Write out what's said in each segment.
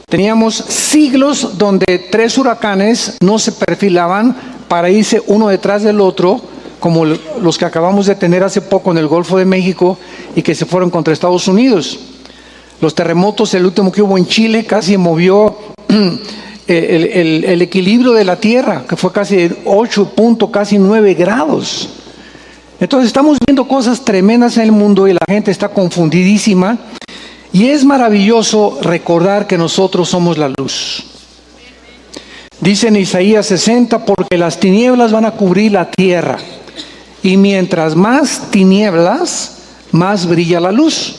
Teníamos siglos donde 3 huracanes no se perfilaban para irse uno detrás del otro, como los que acabamos de tener hace poco en el Golfo de México y que se fueron contra Estados Unidos. Los terremotos, el último que hubo en Chile, casi movió el equilibrio de la Tierra, que fue casi 8.9 grados. Entonces estamos viendo cosas tremendas en el mundo y la gente está confundidísima. Y es maravilloso recordar que nosotros somos la luz. Dice en Isaías 60, porque las tinieblas van a cubrir la tierra. Y mientras más tinieblas, más brilla la luz.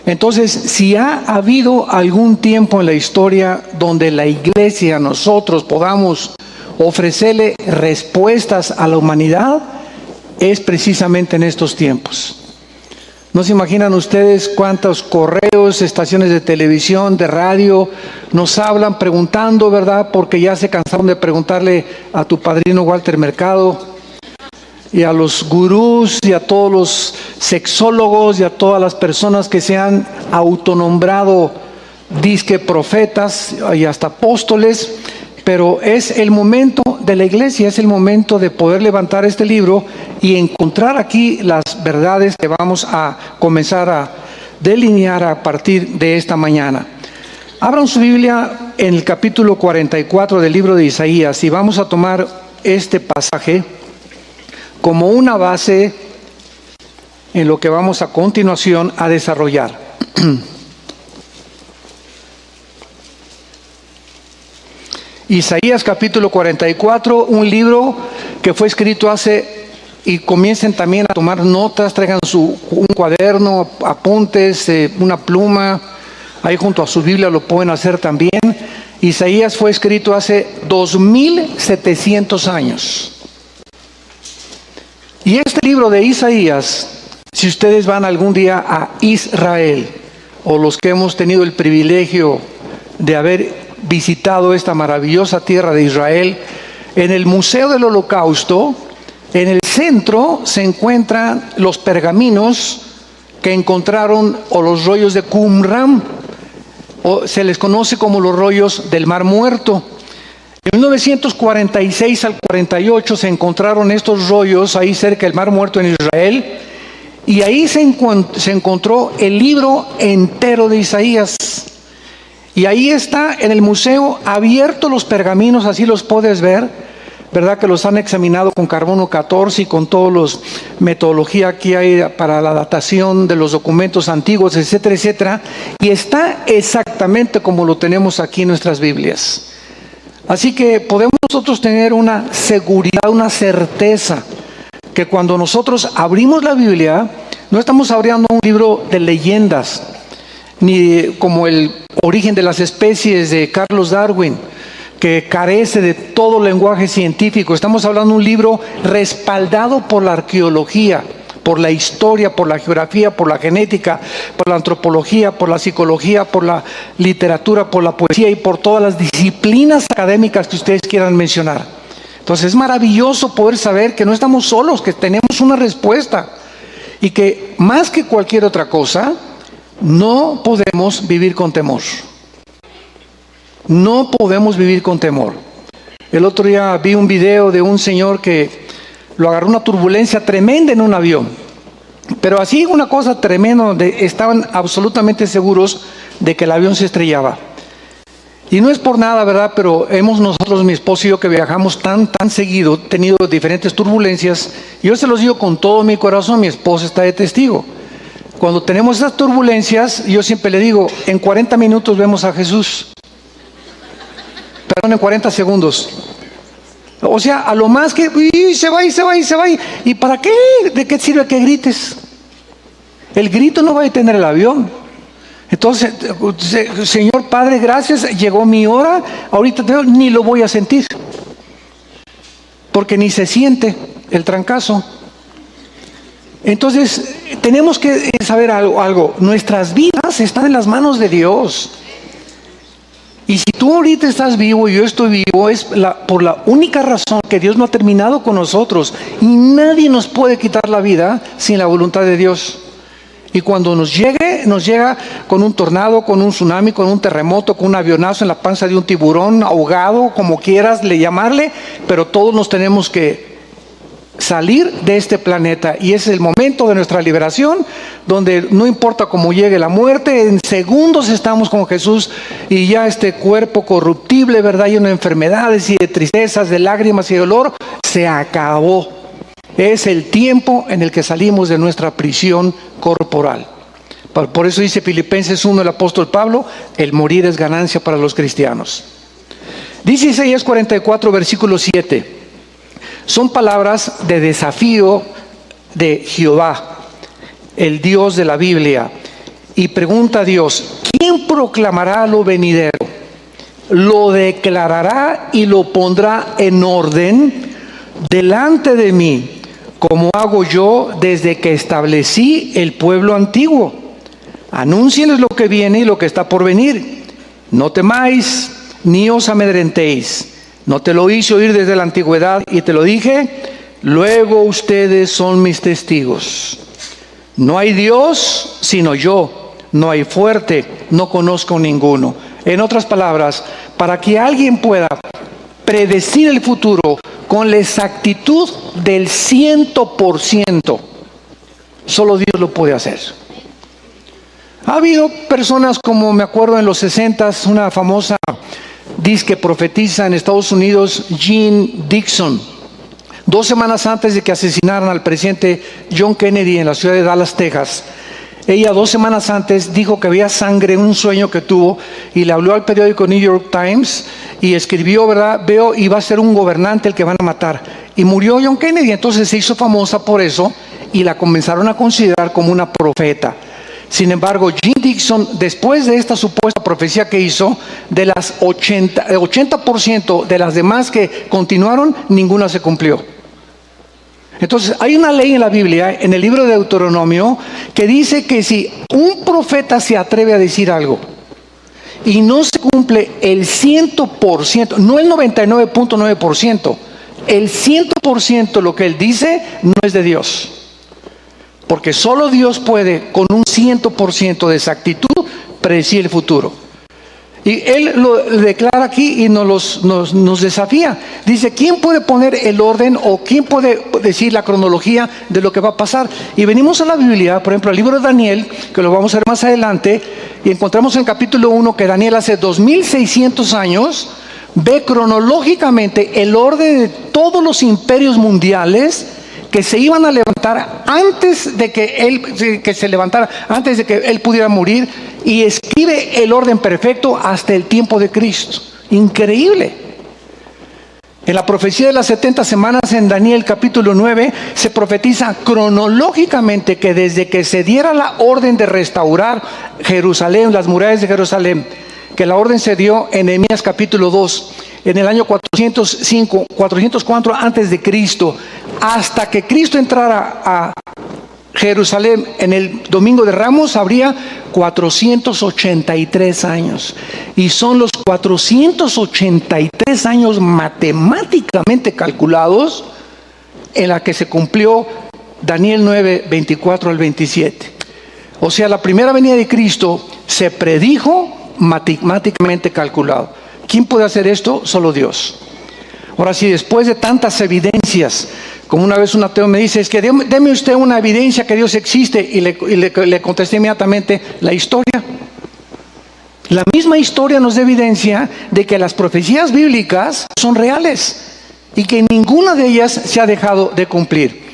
Entonces, si ha habido algún tiempo en la historia donde la iglesia, nosotros podamos ofrecerle respuestas a la humanidad, es precisamente en estos tiempos. ¿No se imaginan ustedes cuántos correos, estaciones de televisión, de radio nos hablan preguntando, verdad? Porque ya se cansaron de preguntarle a tu padrino Walter Mercado y a los gurús y a todos los sexólogos y a todas las personas que se han autonombrado disque profetas y hasta apóstoles. Pero es el momento de la iglesia, es el momento de poder levantar este libro y encontrar aquí las verdades que vamos a comenzar a delinear a partir de esta mañana. Abran su Biblia en el capítulo 44 del libro de Isaías y vamos a tomar este pasaje como una base en lo que vamos a continuación a desarrollar. Isaías capítulo 44, un libro que fue escrito y comiencen también a tomar notas, traigan un cuaderno, apuntes, una pluma, ahí junto a su Biblia lo pueden hacer también. Isaías fue escrito hace 2700 años. Y este libro de Isaías, si ustedes van algún día a Israel, o los que hemos tenido el privilegio de haber visitado esta maravillosa tierra de Israel, en el Museo del Holocausto, en el centro se encuentran los pergaminos que encontraron, o los rollos de Qumran, o se les conoce como los rollos del Mar Muerto. En 1946 al 48 se encontraron estos rollos ahí cerca del Mar Muerto en Israel, y ahí se encontró el libro entero de Isaías. Y ahí está en el museo abiertos los pergaminos, así los puedes ver, ¿verdad? Que los han examinado con carbono 14 y con toda la metodología que hay para la datación de los documentos antiguos, etcétera, etcétera. Y está exactamente como lo tenemos aquí en nuestras Biblias. Así que podemos nosotros tener una seguridad, una certeza, que cuando nosotros abrimos la Biblia, no estamos abriendo un libro de leyendas, ni como el origen de las especies de Carlos Darwin, que carece de todo lenguaje científico. Estamos hablando de un libro respaldado por la arqueología, por la historia, por la geografía, por la genética, por la antropología, por la psicología, por la literatura, por la poesía y por todas las disciplinas académicas que ustedes quieran mencionar. Entonces es maravilloso poder saber que no estamos solos, que tenemos una respuesta y que más que cualquier otra cosa, no podemos vivir con temor. No podemos vivir con temor. El otro día vi un video de un señor que lo agarró una turbulencia tremenda en un avión. Pero así una cosa tremenda, donde estaban absolutamente seguros de que el avión se estrellaba. Y no es por nada, ¿verdad? Pero hemos nosotros, mi esposo y yo, que viajamos tan seguido, tenido diferentes turbulencias. Yo se los digo con todo mi corazón, mi esposa está de testigo. Cuando tenemos esas turbulencias, yo siempre le digo, en 40 minutos vemos a Jesús. Perdón, en 40 segundos. O sea, a lo más que se va. ¿Y para qué? ¿De qué sirve que grites? El grito no va a detener el avión. Entonces, Señor Padre, gracias, llegó mi hora, ahorita ni lo voy a sentir. Porque ni se siente el trancazo. Entonces, tenemos que saber algo. Nuestras vidas están en las manos de Dios. Y si tú ahorita estás vivo y yo estoy vivo, es por la única razón que Dios no ha terminado con nosotros. Y nadie nos puede quitar la vida sin la voluntad de Dios. Y Y cuando nos llega con un tornado, con un tsunami, con un terremoto, con un avionazo en la panza de un tiburón, ahogado, como quieras llamarle, pero todos nos tenemos que salir de este planeta, y ese es el momento de nuestra liberación, donde no importa cómo llegue la muerte, en segundos estamos con Jesús, y ya este cuerpo corruptible, ¿verdad?, lleno de enfermedades y de tristezas, de lágrimas y de dolor, se acabó. Es el tiempo en el que salimos de nuestra prisión corporal. Por eso dice Filipenses 1 el apóstol Pablo: el morir es ganancia para los cristianos. Dice Isaías 44 versículo 7. Son palabras de desafío de Jehová, el Dios de la Biblia. Y pregunta a Dios: ¿quién proclamará lo venidero? ¿Lo declarará y lo pondrá en orden delante de mí, como hago yo desde que establecí el pueblo antiguo? Anúncienles lo que viene y lo que está por venir. No temáis ni os amedrentéis. No te lo hice oír desde la antigüedad y te lo dije, luego ustedes son mis testigos. No hay Dios sino yo, no hay fuerte, no conozco ninguno. En otras palabras, para que alguien pueda predecir el futuro con la exactitud del 100%, solo Dios lo puede hacer. Ha habido personas, como me acuerdo en los 60s, una famosa disque profetiza en Estados Unidos, Jean Dixon, 2 semanas antes de que asesinaran al presidente John Kennedy en la ciudad de Dallas, Texas. Ella 2 semanas antes dijo que había sangre en un sueño que tuvo, y le habló al periódico New York Times y escribió, ¿verdad?, veo y va a ser un gobernante el que van a matar. Y murió John Kennedy. Entonces se hizo famosa por eso y la comenzaron a considerar como una profeta. Sin embargo, Jean Dixon, después de esta supuesta profecía que hizo, de las 80% de las demás que continuaron, ninguna se cumplió. Entonces, hay una ley en la Biblia, en el libro de Deuteronomio, que dice que si un profeta se atreve a decir algo y no se cumple el 100%, no el 99.9%, el 100% lo que él dice no es de Dios. Porque solo Dios puede, con un 100% de exactitud, predecir el futuro. Y Él lo declara aquí y nos desafía. Dice: ¿quién puede poner el orden o quién puede decir la cronología de lo que va a pasar? Y venimos a la Biblia, por ejemplo, al libro de Daniel, que lo vamos a ver más adelante, y encontramos en el capítulo 1 que Daniel hace 2600 años ve cronológicamente el orden de todos los imperios mundiales que se iban a levantar antes de que él pudiera morir, y escribe el orden perfecto hasta el tiempo de Cristo. Increíble. En la profecía de las 70 semanas en Daniel capítulo 9 se profetiza cronológicamente que desde que se diera la orden de restaurar Jerusalén, las murallas de Jerusalén, que la orden se dio en Nehemías capítulo 2, en el año 404 antes de Cristo, hasta que Cristo entrara a Jerusalén en el Domingo de Ramos, habría 483 años. Y son los 483 años matemáticamente calculados en la que se cumplió Daniel 9, 24 al 27. O sea, la primera venida de Cristo se predijo matemáticamente calculado. ¿Quién puede hacer esto? Solo Dios. Ahora, si después de tantas evidencias, como una vez un ateo me dice, es que deme usted una evidencia que Dios existe, y le contesté inmediatamente: la historia. La misma historia nos da evidencia de que las profecías bíblicas son reales y que ninguna de ellas se ha dejado de cumplir.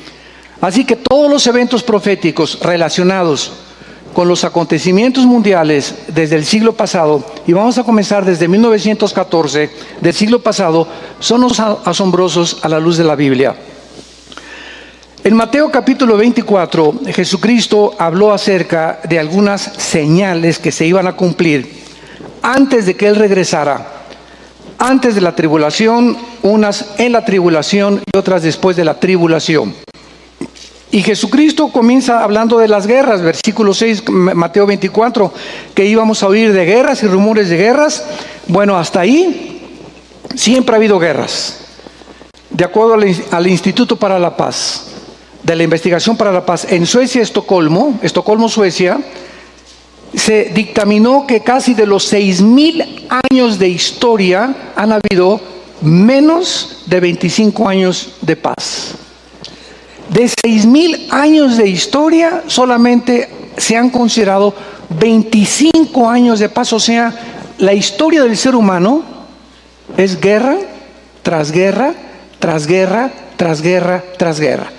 Así que todos los eventos proféticos relacionados con los acontecimientos mundiales desde el siglo pasado, y vamos a comenzar desde 1914 del siglo pasado, son asombrosos a la luz de la Biblia. En Mateo capítulo 24, Jesucristo habló acerca de algunas señales que se iban a cumplir antes de que Él regresara, antes de la tribulación, unas en la tribulación y otras después de la tribulación. Y Jesucristo comienza hablando de las guerras, versículo 6, Mateo 24, que íbamos a oír de guerras y rumores de guerras. Bueno, hasta ahí siempre ha habido guerras, de acuerdo al Instituto para la Paz. de la Investigación para la Paz en Suecia, Estocolmo, Suecia, se dictaminó que casi de los 6,000 años de historia han habido menos de 25 años de paz. De 6,000 años de historia, solamente se han considerado 25 años de paz. O sea, la historia del ser humano es guerra tras guerra, tras guerra, tras guerra, tras guerra.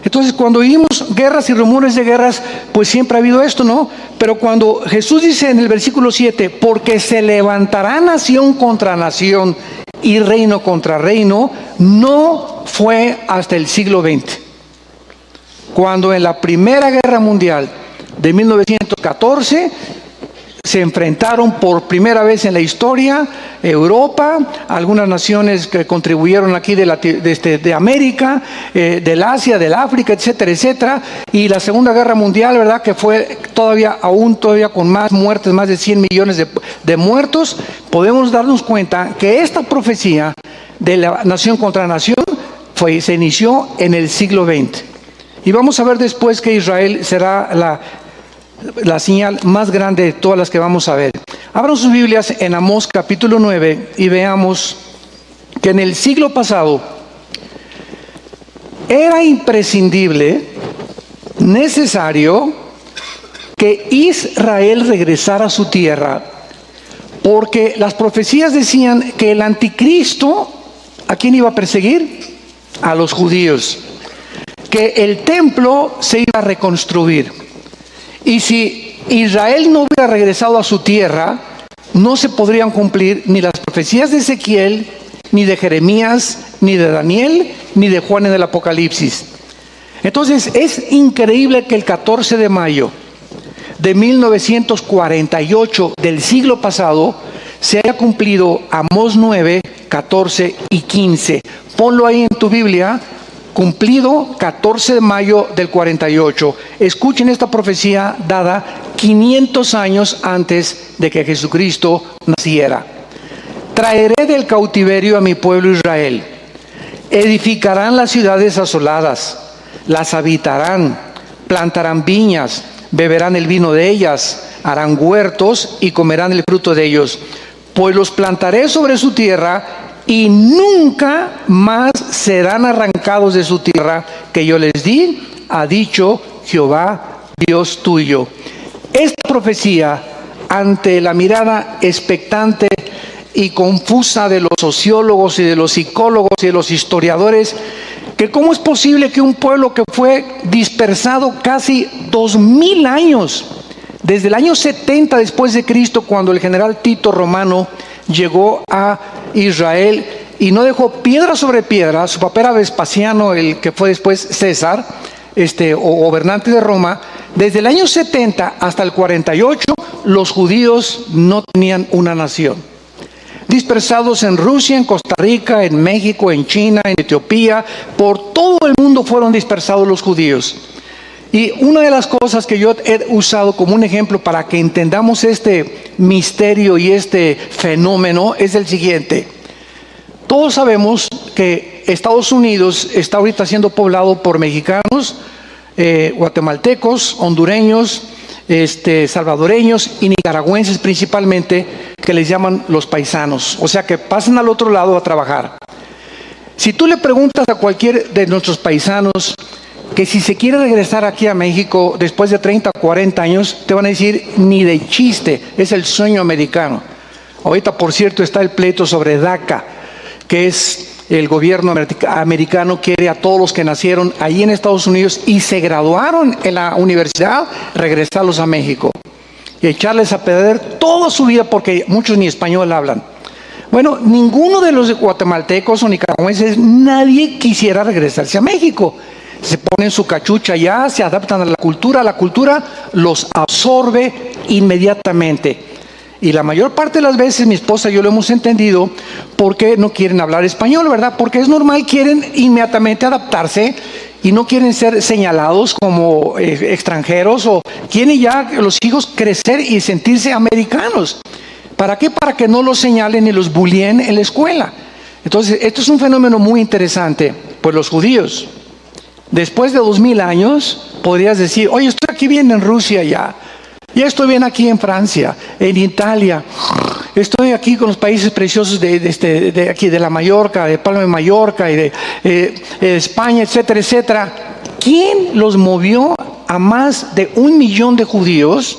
Entonces, cuando oímos guerras y rumores de guerras, pues siempre ha habido esto, ¿no? Pero cuando Jesús dice en el versículo 7, porque se levantará nación contra nación y reino contra reino, no fue hasta el siglo XX. Cuando en la Primera Guerra Mundial de 1914 se enfrentaron por primera vez en la historia Europa, algunas naciones que contribuyeron aquí de América, del Asia, del África, etcétera, etcétera, y la Segunda Guerra Mundial, ¿verdad? Que fue todavía con más muertes, más de 100 millones de muertos. Podemos darnos cuenta que esta profecía de la nación contra nación se inició en el siglo XX. Y vamos a ver después que Israel será la señal más grande de todas las que vamos a ver. Abran sus Biblias en Amós capítulo 9 y veamos que en el siglo pasado era imprescindible, necesario, que Israel regresara a su tierra, porque las profecías decían que el anticristo, ¿a quién iba a perseguir? A los judíos. Que el templo se iba a reconstruir. Y si Israel no hubiera regresado a su tierra, no se podrían cumplir ni las profecías de Ezequiel, ni de Jeremías, ni de Daniel, ni de Juan en el Apocalipsis. Entonces es increíble que el 14 de mayo de 1948 del siglo pasado se haya cumplido Amós 9, 14 y 15. Ponlo ahí en tu Biblia. Cumplido 14 de mayo del 48. Escuchen esta profecía dada 500 años antes de que Jesucristo naciera. Traeré del cautiverio a mi pueblo Israel. Edificarán las ciudades asoladas, las habitarán, plantarán viñas, beberán el vino de ellas, harán huertos y comerán el fruto de ellos. Pues los plantaré sobre su tierra y nunca más serán arrancados de su tierra que yo les di, ha dicho Jehová Dios tuyo. Esta profecía, ante la mirada expectante y confusa de los sociólogos y de los psicólogos y de los historiadores, que cómo es posible que un pueblo que fue dispersado casi 2000 años, desde el año 70 después de Cristo, cuando el general Tito Romano llegó a Israel y no dejó piedra sobre piedra. Su papá era Vespasiano, el que fue después César, o gobernante de Roma. Desde el año 70 hasta el 48, los judíos no tenían una nación. Dispersados en Rusia, en Costa Rica, en México, en China, en Etiopía, por todo el mundo fueron dispersados los judíos. Y una de las cosas que yo he usado como un ejemplo para que entendamos este misterio y este fenómeno es el siguiente. Todos sabemos que Estados Unidos está ahorita siendo poblado por mexicanos, guatemaltecos, hondureños, salvadoreños y nicaragüenses principalmente, que les llaman los paisanos. O sea que pasan al otro lado a trabajar. Si tú le preguntas a cualquier de nuestros paisanos que si se quiere regresar aquí a México después de 30 o 40 años, te van a decir, ni de chiste, es el sueño americano. Ahorita, por cierto, está el pleito sobre DACA, que es el gobierno americano quiere a todos los que nacieron allí en Estados Unidos y se graduaron en la universidad, regresarlos a México y echarles a perder toda su vida porque muchos ni español hablan. Bueno, ninguno de los guatemaltecos o nicaragüenses, nadie quisiera regresarse a México. Se ponen su cachucha allá, se adaptan a la cultura los absorbe inmediatamente. Y la mayor parte de las veces mi esposa y yo lo hemos entendido porque no quieren hablar español, ¿verdad? Porque es normal, quieren inmediatamente adaptarse y no quieren ser señalados como extranjeros, o quieren ya los hijos crecer y sentirse americanos. ¿Para qué? Para que no los señalen y los bulleen en la escuela. Entonces, esto es un fenómeno muy interesante. Pues los judíos, Después de 2000 años, podrías decir, oye, estoy aquí bien en Rusia ya estoy bien aquí en Francia, en Italia, estoy aquí con los países preciosos de aquí, de la Mallorca, de Palma de Mallorca y de España, etcétera, etcétera. ¿Quién los movió a más de 1 millón de judíos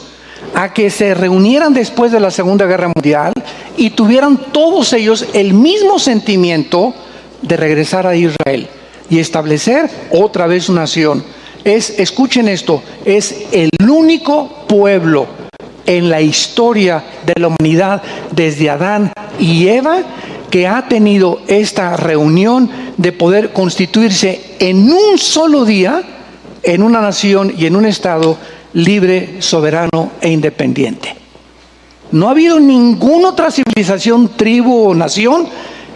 a que se reunieran después de la Segunda Guerra Mundial y tuvieran todos ellos el mismo sentimiento de regresar a Israel y establecer otra vez una nación? Escuchen esto, es el único pueblo en la historia de la humanidad desde Adán y Eva que ha tenido esta reunión de poder constituirse en un solo día en una nación y en un estado libre, soberano e independiente. No ha habido ninguna otra civilización, tribu o nación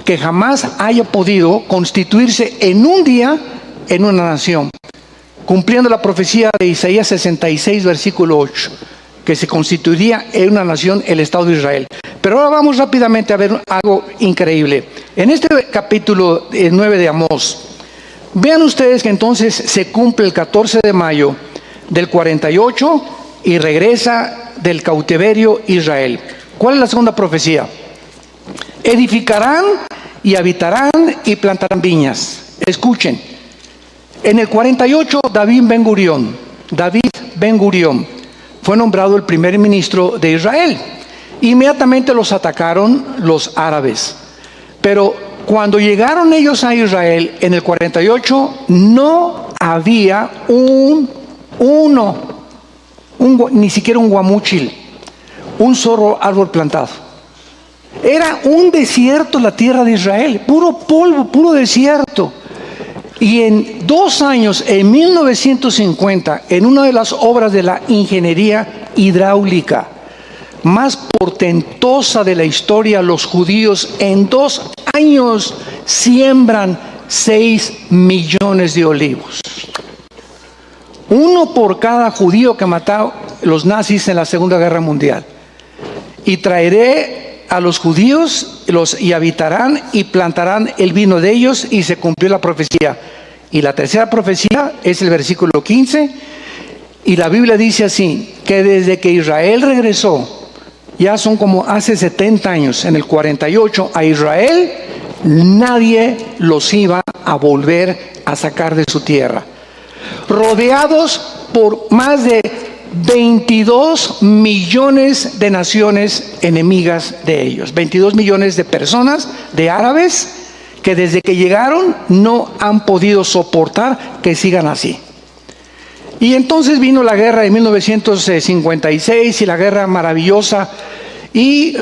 que jamás haya podido constituirse en un día en una nación, cumpliendo la profecía de Isaías 66, versículo 8, que se constituiría en una nación el Estado de Israel. Pero ahora vamos rápidamente a ver algo increíble. En este capítulo 9 de Amós, vean ustedes que entonces se cumple el 14 de mayo del 48 y regresa del cautiverio Israel. ¿Cuál es la segunda profecía? Edificarán y habitarán y plantarán viñas. Escuchen. En el 48, David Ben Gurión fue nombrado el primer ministro de Israel. Inmediatamente los atacaron los árabes. Pero cuando llegaron ellos a Israel en el 48, no había ni siquiera un guamúchil, un solo árbol plantado. Era un desierto la tierra de Israel, puro polvo, puro desierto. Y en 2 años, en 1950, en una de las obras de la ingeniería hidráulica más portentosa de la historia, los judíos en 2 años siembran 6 millones de olivos. 1 por cada judío que mataron los nazis en la Segunda Guerra Mundial. Y traeré a los judíos y habitarán y plantarán el vino de ellos, y se cumplió la profecía. Y la tercera profecía es el versículo 15, y la Biblia dice así, que desde que Israel regresó, ya son como hace 70 años, en el 48, a Israel, nadie los iba a volver a sacar de su tierra. Rodeados por más de 22 millones de naciones enemigas de ellos, 22 millones de personas, de árabes, que desde que llegaron no han podido soportar que sigan así. Y entonces vino la guerra de 1956 y la guerra maravillosa y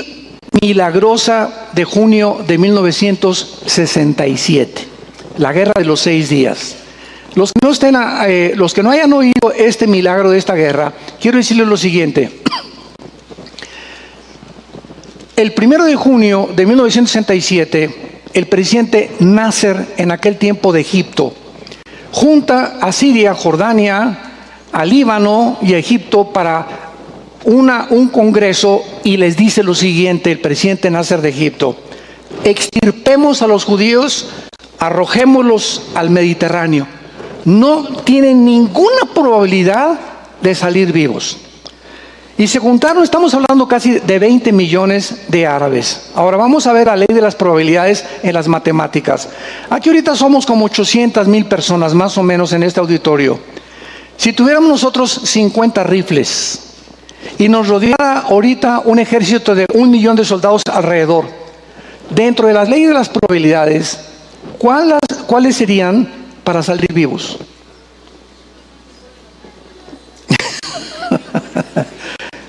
milagrosa de junio de 1967, la guerra de los 6 días. Los que no hayan oído este milagro de esta guerra, quiero decirles lo siguiente. El 1 de junio de 1967, el presidente Nasser, en aquel tiempo de Egipto, junta a Siria, Jordania, a Líbano y a Egipto para un congreso, y les dice lo siguiente, el presidente Nasser de Egipto: extirpemos a los judíos, arrojémoslos al Mediterráneo. No tienen ninguna probabilidad de salir vivos. Y se juntaron, estamos hablando casi de 20 millones de árabes. Ahora vamos a ver la ley de las probabilidades en las matemáticas. Aquí ahorita somos como 800,000 personas más o menos en este auditorio. Si tuviéramos nosotros 50 rifles y nos rodeara ahorita un ejército de 1 millón de soldados alrededor, dentro de las leyes de las probabilidades, ¿cuáles serían para salir vivos?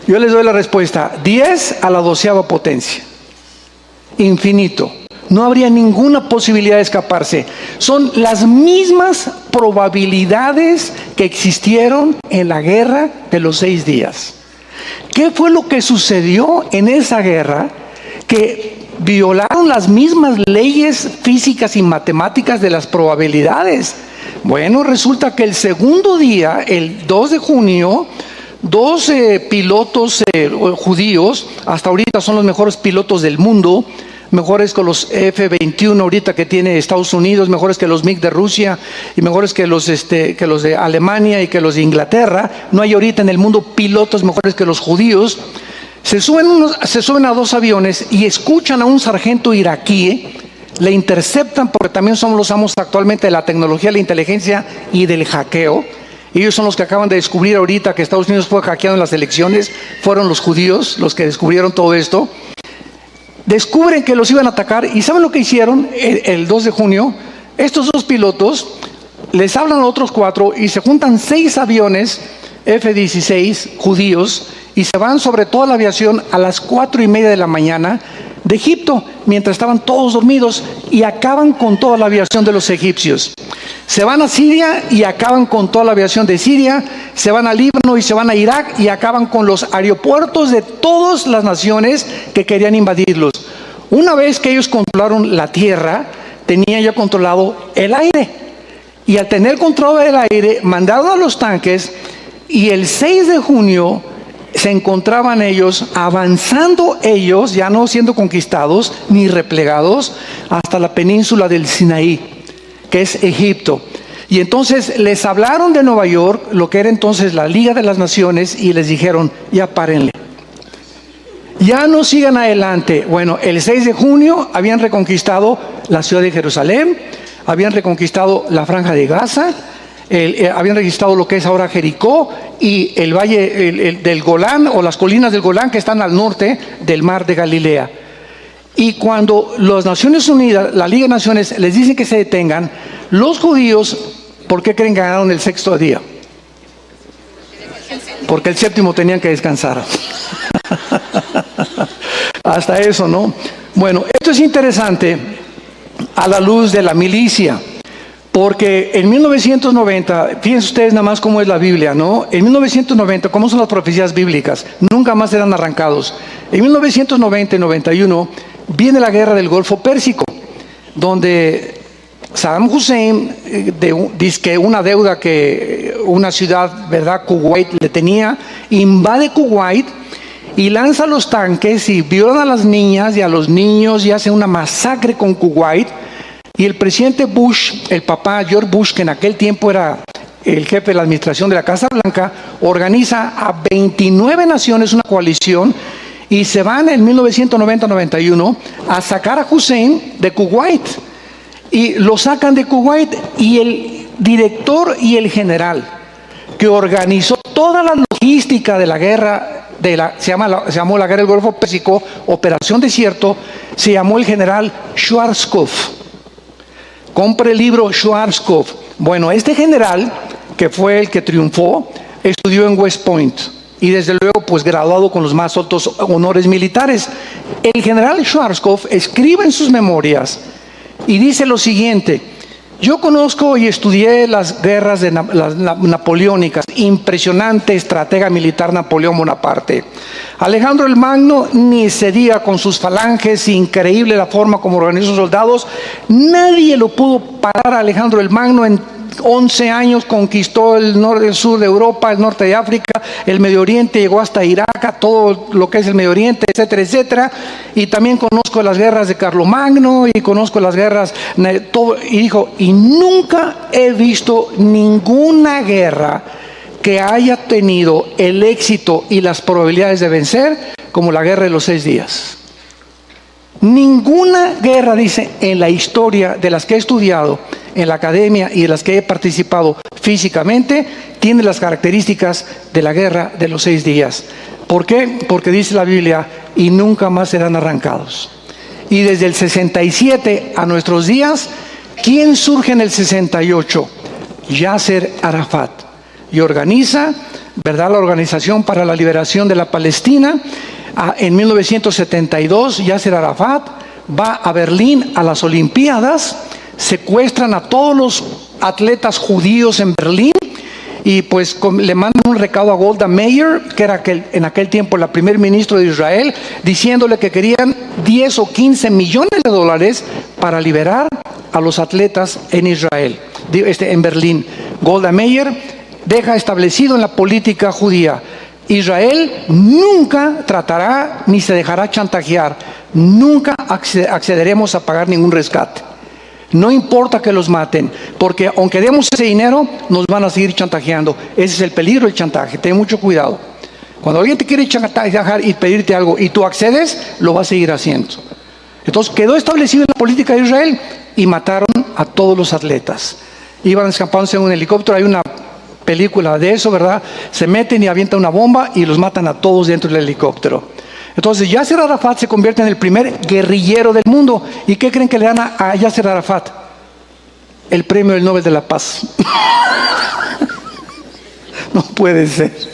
Yo les doy la respuesta: 10 a la 12ª potencia. Infinito. No habría ninguna posibilidad de escaparse. Son las mismas probabilidades que existieron en la guerra de los 6 días. ¿Qué fue lo que sucedió en esa guerra? Que violaron las mismas leyes físicas y matemáticas de las probabilidades. Bueno, resulta que el segundo día, el 2 de junio, 12 pilotos judíos, hasta ahorita son los mejores pilotos del mundo, mejores que los F-21 ahorita que tiene Estados Unidos, mejores que los MiG de Rusia y mejores que los de Alemania y que los de Inglaterra. No hay ahorita en el mundo pilotos mejores que los judíos. Se suben a dos aviones y escuchan a un sargento iraquí, le interceptan porque también son los amos actualmente de la tecnología, la inteligencia y del hackeo. Ellos son los que acaban de descubrir ahorita que Estados Unidos fue hackeado en las elecciones. Fueron los judíos los que descubrieron todo esto. Descubren que los iban a atacar y ¿saben lo que hicieron el 2 de junio? Estos dos pilotos les hablan a otros 4 y se juntan 6 aviones F-16 judíos y se van sobre toda la aviación a las 4:30 de la mañana de Egipto, mientras estaban todos dormidos, y acaban con toda la aviación de los egipcios. Se van a Siria y acaban con toda la aviación de Siria, se van a Líbano y se van a Irak y acaban con los aeropuertos de todas las naciones que querían invadirlos. Una vez que ellos controlaron la tierra, tenían ya controlado el aire. Y al tener control del aire, mandaron a los tanques y el 6 de junio se encontraban ellos avanzando, ellos ya no siendo conquistados ni replegados, hasta la península del Sinaí, que es Egipto. Y entonces les hablaron de Nueva York, lo que era entonces la Liga de las Naciones, y les dijeron: ya párenle, ya no sigan adelante. Bueno, el 6 de junio habían reconquistado la ciudad de Jerusalén, habían reconquistado la Franja de Gaza, habían registrado lo que es ahora Jericó y el valle del Golán, o las colinas del Golán, que están al norte del mar de Galilea. Y cuando las Naciones Unidas, la Liga de Naciones, les dicen que se detengan, los judíos, ¿por qué creen que ganaron el 6º día? Porque el 7º tenían que descansar. Hasta eso, ¿no? Bueno, esto es interesante a la luz de la milicia. Porque en 1990, fíjense ustedes nada más cómo es la Biblia, ¿no? En 1990, ¿cómo son las profecías bíblicas? Nunca más serán arrancados. En 1990 y 91 viene la guerra del Golfo Pérsico, donde Saddam Hussein dice que una deuda que una ciudad, ¿verdad?, Kuwait le tenía, invade Kuwait y lanza los tanques y viola a las niñas y a los niños y hace una masacre con Kuwait. Y el presidente Bush, el papá George Bush, que en aquel tiempo era el jefe de la administración de la Casa Blanca, organiza a 29 naciones una coalición y se van en 1990-91 a sacar a Hussein de Kuwait. Y lo sacan de Kuwait, y el director y el general que organizó toda la logística de la guerra, se llamó la guerra del Golfo Pérsico, Operación Desierto, se llamó el general Schwarzkopf. Compre el libro Schwarzkopf. Bueno, este general, que fue el que triunfó, estudió en West Point y desde luego pues graduado con los más altos honores militares. El general Schwarzkopf escribe en sus memorias y dice lo siguiente: yo conozco y estudié las guerras las napoleónicas, impresionante estratega militar Napoleón Bonaparte. Alejandro el Magno, ni se diga, con sus falanges, increíble la forma como organizó soldados. Nadie lo pudo parar a Alejandro el Magno. En 11 años conquistó el norte, el sur de Europa, el norte de África, el Medio Oriente, llegó hasta Irak, a todo lo que es el Medio Oriente, etcétera, etcétera. Y también conozco las guerras de Carlomagno y conozco las guerras, todo. Y dijo, y nunca he visto ninguna guerra que haya tenido el éxito y las probabilidades de vencer como la guerra de los 6 días. Ninguna guerra, dice, en la historia de las que he estudiado en la academia y de las que he participado físicamente, tiene las características de la guerra de los 6 días. ¿Por qué? Porque dice la Biblia, y nunca más serán arrancados. Y desde el 67 a nuestros días, ¿quién surge en el 68? Yasser Arafat. Y organiza, ¿verdad?, la Organización para la Liberación de la Palestina. En 1972, Yasser Arafat va a Berlín a las Olimpiadas, secuestran a todos los atletas judíos en Berlín y pues le mandan un recado a Golda Meir, que era en aquel tiempo la primer ministro de Israel, diciéndole que querían 10 o 15 millones de dólares para liberar a los atletas en Israel, en Berlín. Golda Meir deja establecido en la política judía Israel nunca tratará ni se dejará chantajear. Nunca accederemos a pagar ningún rescate. No importa que los maten, porque aunque demos ese dinero, nos van a seguir chantajeando. Ese es el peligro del chantaje. Ten mucho cuidado. Cuando alguien te quiere chantajear y pedirte algo y tú accedes, lo va a seguir haciendo. Entonces quedó establecido en la política de Israel y mataron a todos los atletas. Iban escapándose en un helicóptero. Hay una película de eso, ¿verdad? Se meten y avientan una bomba y los matan a todos dentro del helicóptero. Entonces Yasser Arafat se convierte en el primer guerrillero del mundo. ¿Y qué creen que le dan a Yasser Arafat? El premio del Nobel de la Paz. No puede ser.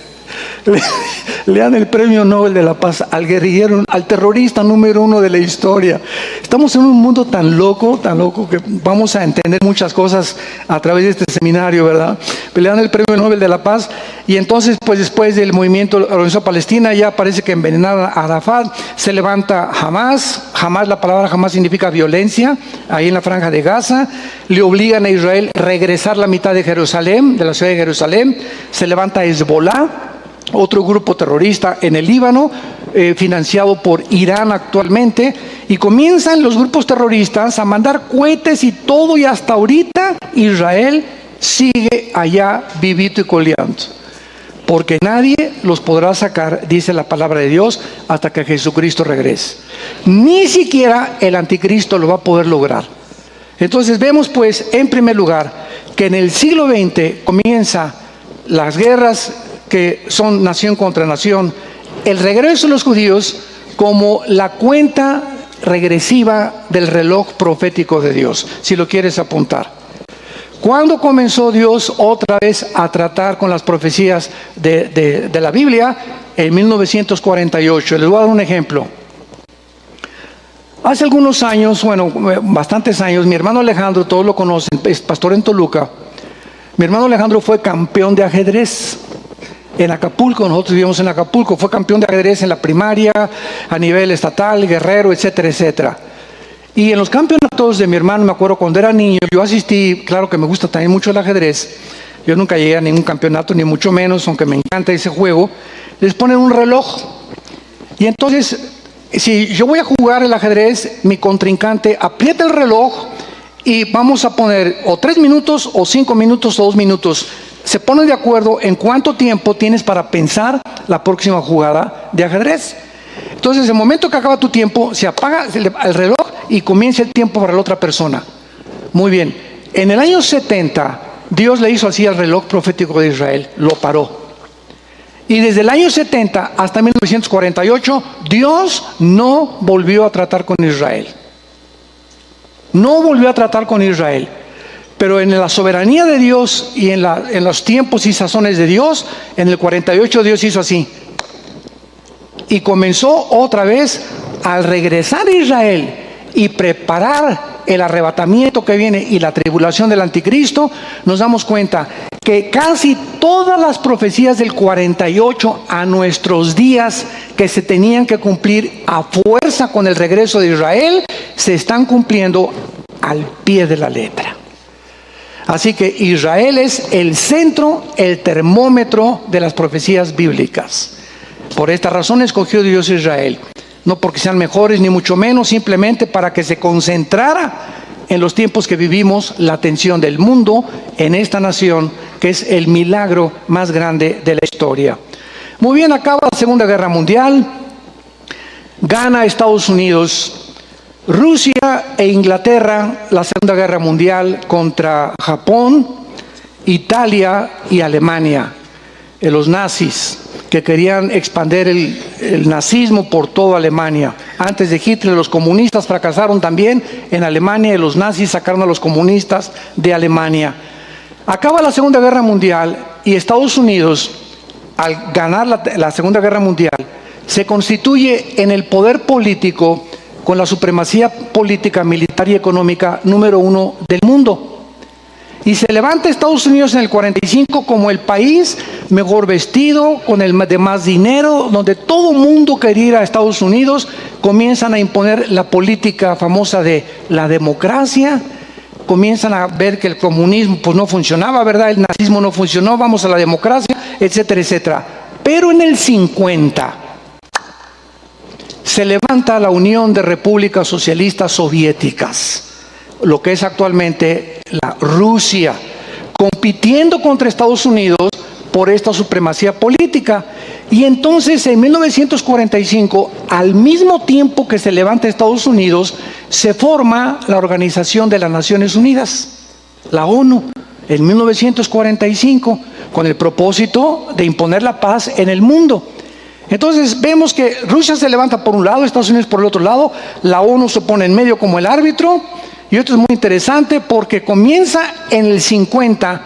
Le dan el premio Nobel de la Paz al guerrillero, al terrorista número 1 de la historia. Estamos en un mundo tan loco que vamos a entender muchas cosas a través de este seminario, ¿verdad? Pero le dan el premio Nobel de la Paz y entonces, pues después del movimiento organizado Palestina, ya parece que envenenaron a Arafat, se levanta Hamas. La palabra Hamas significa violencia, ahí en la franja de Gaza. Le obligan a Israel a regresar la mitad de Jerusalén, de la ciudad de Jerusalén. Se levanta Hezbollah, otro grupo terrorista en el Líbano, financiado por Irán actualmente, y comienzan los grupos terroristas a mandar cohetes y todo, y hasta ahorita Israel sigue allá vivito y coleando, porque nadie los podrá sacar, dice la palabra de Dios, hasta que Jesucristo regrese. Ni siquiera el anticristo lo va a poder lograr. Entonces vemos pues, en primer lugar, que en el siglo XX comienza las guerras que son nación contra nación, el regreso de los judíos como la cuenta regresiva del reloj profético de Dios, si lo quieres apuntar. ¿Cuándo comenzó Dios otra vez a tratar con las profecías de la Biblia? En 1948. Les voy a dar un ejemplo. Hace algunos años, bastantes años, mi hermano Alejandro, todos lo conocen, es pastor en Toluca. Mi hermano Alejandro fue campeón de ajedrez en Acapulco. Nosotros vivimos en Acapulco. Fue campeón de ajedrez en la primaria, a nivel estatal, guerrero, etcétera, etcétera. Y en los campeonatos de mi hermano, me acuerdo cuando era niño, yo asistí, claro que me gusta también mucho el ajedrez. Yo nunca llegué a ningún campeonato, ni mucho menos, aunque me encanta ese juego. Les ponen un reloj. Y entonces, si yo voy a jugar el ajedrez, mi contrincante aprieta el reloj y vamos a poner o 3 minutos, o 5 minutos, o 2 minutos. Se ponen de acuerdo en cuánto tiempo tienes para pensar la próxima jugada de ajedrez. Entonces, en el momento que acaba tu tiempo, se apaga el reloj y comienza el tiempo para la otra persona. Muy bien. En el año 70, Dios le hizo así al reloj profético de Israel, lo paró. Y desde el año 70 hasta 1948, Dios no volvió a tratar con Israel. No volvió a tratar con Israel. Pero en la soberanía de Dios y en los tiempos y sazones de Dios, en el 48 Dios hizo así. Y comenzó otra vez al regresar a Israel y preparar el arrebatamiento que viene y la tribulación del anticristo. Nos damos cuenta que casi todas las profecías del 48 a nuestros días, que se tenían que cumplir a fuerza con el regreso de Israel, se están cumpliendo al pie de la letra. Así que Israel es el centro, el termómetro de las profecías bíblicas. Por esta razón escogió Dios a Israel. No porque sean mejores ni mucho menos, simplemente para que se concentrara en los tiempos que vivimos la atención del mundo en esta nación, que es el milagro más grande de la historia. Muy bien, acaba la Segunda Guerra Mundial, gana Estados Unidos. Rusia e Inglaterra, la Segunda Guerra Mundial contra Japón, Italia y Alemania, los nazis que querían expandir el nazismo por toda Alemania. Antes de Hitler, los comunistas fracasaron también en Alemania y los nazis sacaron a los comunistas de Alemania. Acaba la Segunda Guerra Mundial y Estados Unidos, al ganar la Segunda Guerra Mundial, se constituye en el poder político con la supremacía política, militar y económica número 1 del mundo. Y se levanta Estados Unidos en el 45 como el país mejor vestido, con el de más dinero, donde todo mundo quería ir a Estados Unidos. Comienzan a imponer la política famosa de la democracia. Comienzan a ver que el comunismo pues no funcionaba, ¿verdad? El nazismo no funcionó, vamos a la democracia, etcétera, etcétera. Pero en el 50 se levanta la Unión de Repúblicas Socialistas Soviéticas, lo que es actualmente la Rusia, compitiendo contra Estados Unidos por esta supremacía política. Y entonces en 1945, al mismo tiempo que se levanta Estados Unidos, se forma la Organización de las Naciones Unidas, la ONU, en 1945, con el propósito de imponer la paz en el mundo. Entonces vemos que Rusia se levanta por un lado, Estados Unidos por el otro lado, la ONU se pone en medio como el árbitro. Y esto es muy interesante porque comienza en el 50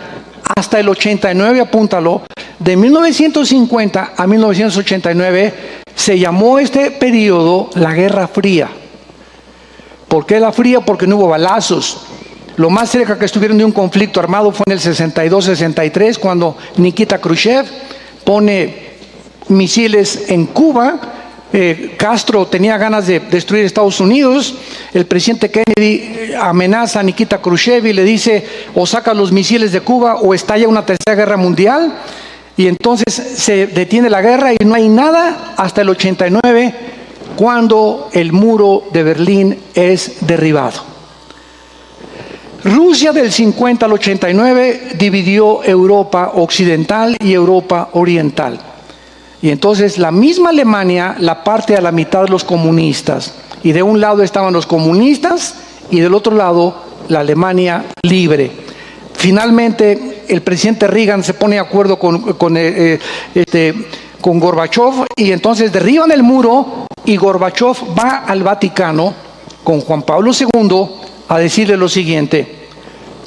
hasta el 89, apúntalo. De 1950 a 1989 se llamó este periodo la Guerra Fría. ¿Por qué la fría? Porque no hubo balazos. Lo más cerca que estuvieron de un conflicto armado fue en el 62-63, cuando Nikita Khrushchev pone misiles en Cuba. Castro tenía ganas de destruir Estados Unidos. El presidente Kennedy amenaza a Nikita Khrushchev y le dice: o saca los misiles de Cuba o estalla una tercera guerra mundial. Y entonces se detiene la guerra y no hay nada hasta el 89, cuando el muro de Berlín es derribado. Rusia del 50 al 89 dividió Europa occidental y Europa oriental. Y entonces la misma Alemania la parte a la mitad de los comunistas. Y de un lado estaban los comunistas y del otro lado la Alemania libre. Finalmente el presidente Reagan se pone de acuerdo con Gorbachev, y entonces derriban el muro y Gorbachev va al Vaticano con Juan Pablo II a decirle lo siguiente.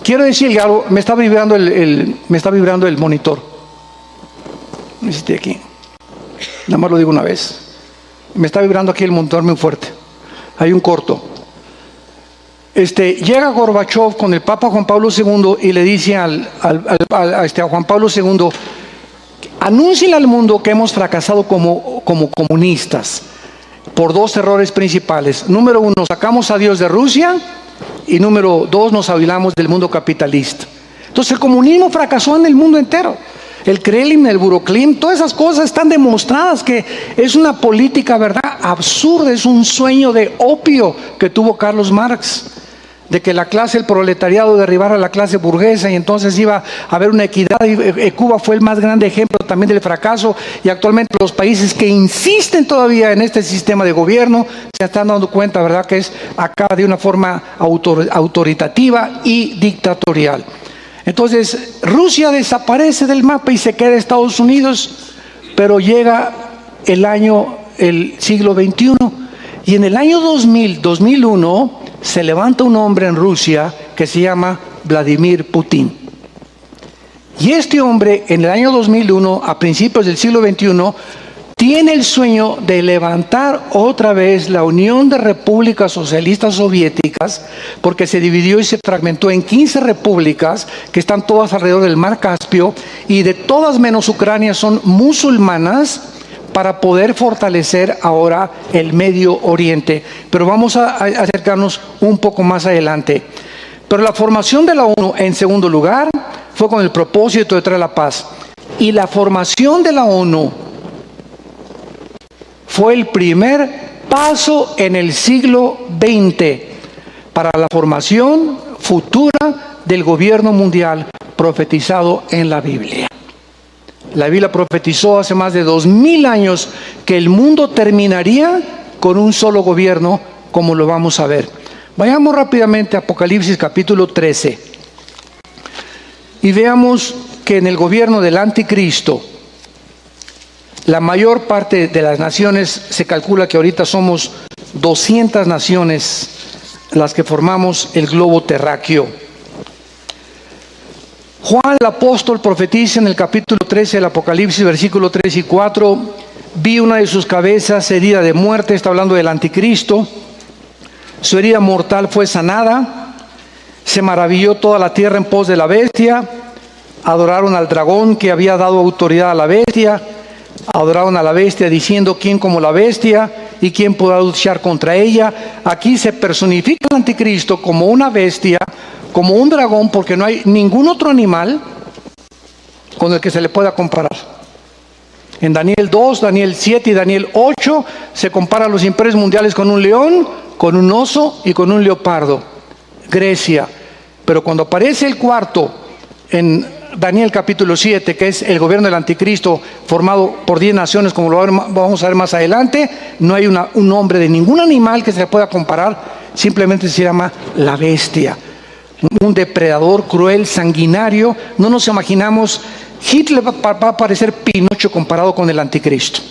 Quiero decirle algo, me está vibrando el monitor. Aquí. Nada más lo digo una vez. Me está vibrando aquí el monitor muy fuerte. Hay un corto. Llega Gorbachev con el Papa Juan Pablo II y le dice a Juan Pablo II: anúnciale al mundo que hemos fracasado como comunistas por dos errores principales. Número uno, sacamos a Dios de Rusia, y número dos, nos aislamos del mundo capitalista. Entonces el comunismo fracasó en el mundo entero. El Kremlin, el Buroklim, todas esas cosas están demostradas que es una política, ¿verdad?, absurda. Es un sueño de opio que tuvo Carlos Marx, de que la clase, el proletariado, derribara a la clase burguesa y entonces iba a haber una equidad. Y Cuba fue el más grande ejemplo también del fracaso, y actualmente los países que insisten todavía en este sistema de gobierno se están dando cuenta, ¿verdad?, que acaba de una forma autoritativa y dictatorial. Entonces Rusia desaparece del mapa y se queda Estados Unidos, pero llega el siglo XXI, y en el año 2001 se levanta un hombre en Rusia que se llama Vladimir Putin. Y este hombre en el año 2001, a principios del siglo XXI, tiene el sueño de levantar otra vez la Unión de Repúblicas Socialistas Soviéticas, porque se dividió y se fragmentó en 15 repúblicas que están todas alrededor del Mar Caspio, y de todas menos Ucrania son musulmanas, para poder fortalecer ahora el Medio Oriente. Pero vamos a acercarnos un poco más adelante. Pero la formación de la ONU, en segundo lugar, fue con el propósito de traer la paz. Y la formación de la ONU fue el primer paso en el siglo XX para la formación futura del gobierno mundial profetizado en la Biblia. La Biblia profetizó hace más de 2000 años que el mundo terminaría con un solo gobierno, como lo vamos a ver. Vayamos rápidamente a Apocalipsis capítulo 13 y veamos que en el gobierno del anticristo, la mayor parte de las naciones, se calcula que ahorita somos 200 naciones las que formamos el globo terráqueo. Juan el apóstol profetiza en el capítulo 13 del Apocalipsis, versículos 3 y 4, vi una de sus cabezas herida de muerte, está hablando del anticristo, su herida mortal fue sanada, se maravilló toda la tierra en pos de la bestia, adoraron al dragón que había dado autoridad a la bestia, adoraron a la bestia diciendo: ¿quién como la bestia y quién podrá luchar contra ella? Aquí se personifica el anticristo como una bestia, como un dragón, porque no hay ningún otro animal con el que se le pueda comparar. En Daniel 2, Daniel 7 y Daniel 8 se comparan los imperios mundiales con un león, con un oso y con un leopardo. Grecia. Pero cuando aparece el cuarto en Daniel capítulo 7, que es el gobierno del anticristo formado por 10 naciones, como lo vamos a ver más adelante, no hay un nombre de ningún animal que se le pueda comparar, simplemente se llama la bestia. Un depredador cruel, sanguinario. No nos imaginamos, Hitler va a parecer Pinocho comparado con el anticristo.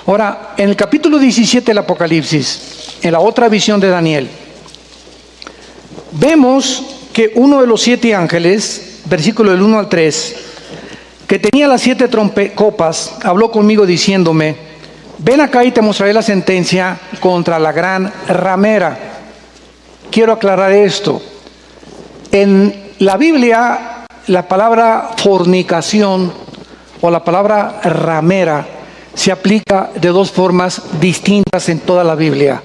Ahora, en el capítulo 17 del Apocalipsis, en la otra visión de Daniel, vemos que uno de los 7 ángeles, versículo del 1 al 3, que tenía las 7 copas, habló conmigo diciéndome: ven acá y te mostraré la sentencia contra la gran ramera. Quiero aclarar esto. En la Biblia, la palabra fornicación o la palabra ramera se aplica de 2 formas distintas en toda la Biblia.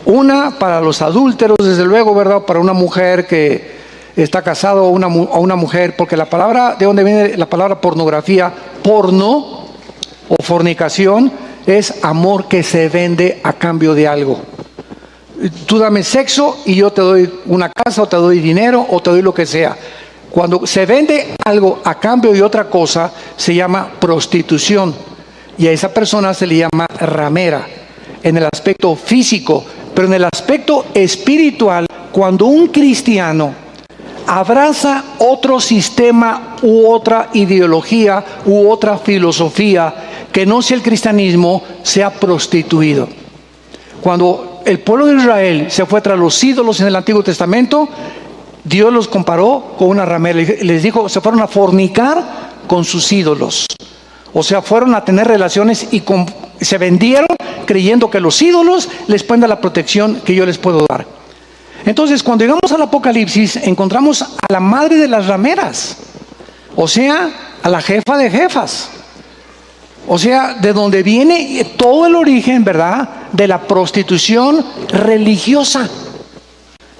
Una para los adúlteros, desde luego, ¿verdad? Para una mujer que está casada o una mujer, porque la palabra, de donde viene la palabra pornografía, porno o fornicación, es amor que se vende a cambio de algo. Tú dame sexo y yo te doy una casa, o te doy dinero, o te doy lo que sea. Cuando se vende algo a cambio de otra cosa, se llama prostitución. Y a esa persona se le llama ramera, en el aspecto físico. Pero en el aspecto espiritual, cuando un cristiano abraza otro sistema u otra ideología u otra filosofía que no sea el cristianismo, se ha prostituido. Cuando el pueblo de Israel se fue tras los ídolos en el Antiguo Testamento, Dios los comparó con una ramera. Les dijo, se fueron a fornicar con sus ídolos. O sea, fueron a tener relaciones y se vendieron creyendo que los ídolos les pueden dar la protección que yo les puedo dar. Entonces, cuando llegamos al Apocalipsis, encontramos a la madre de las rameras, o sea, a la jefa de jefas. O sea, de donde viene todo el origen, ¿verdad?, de la prostitución religiosa.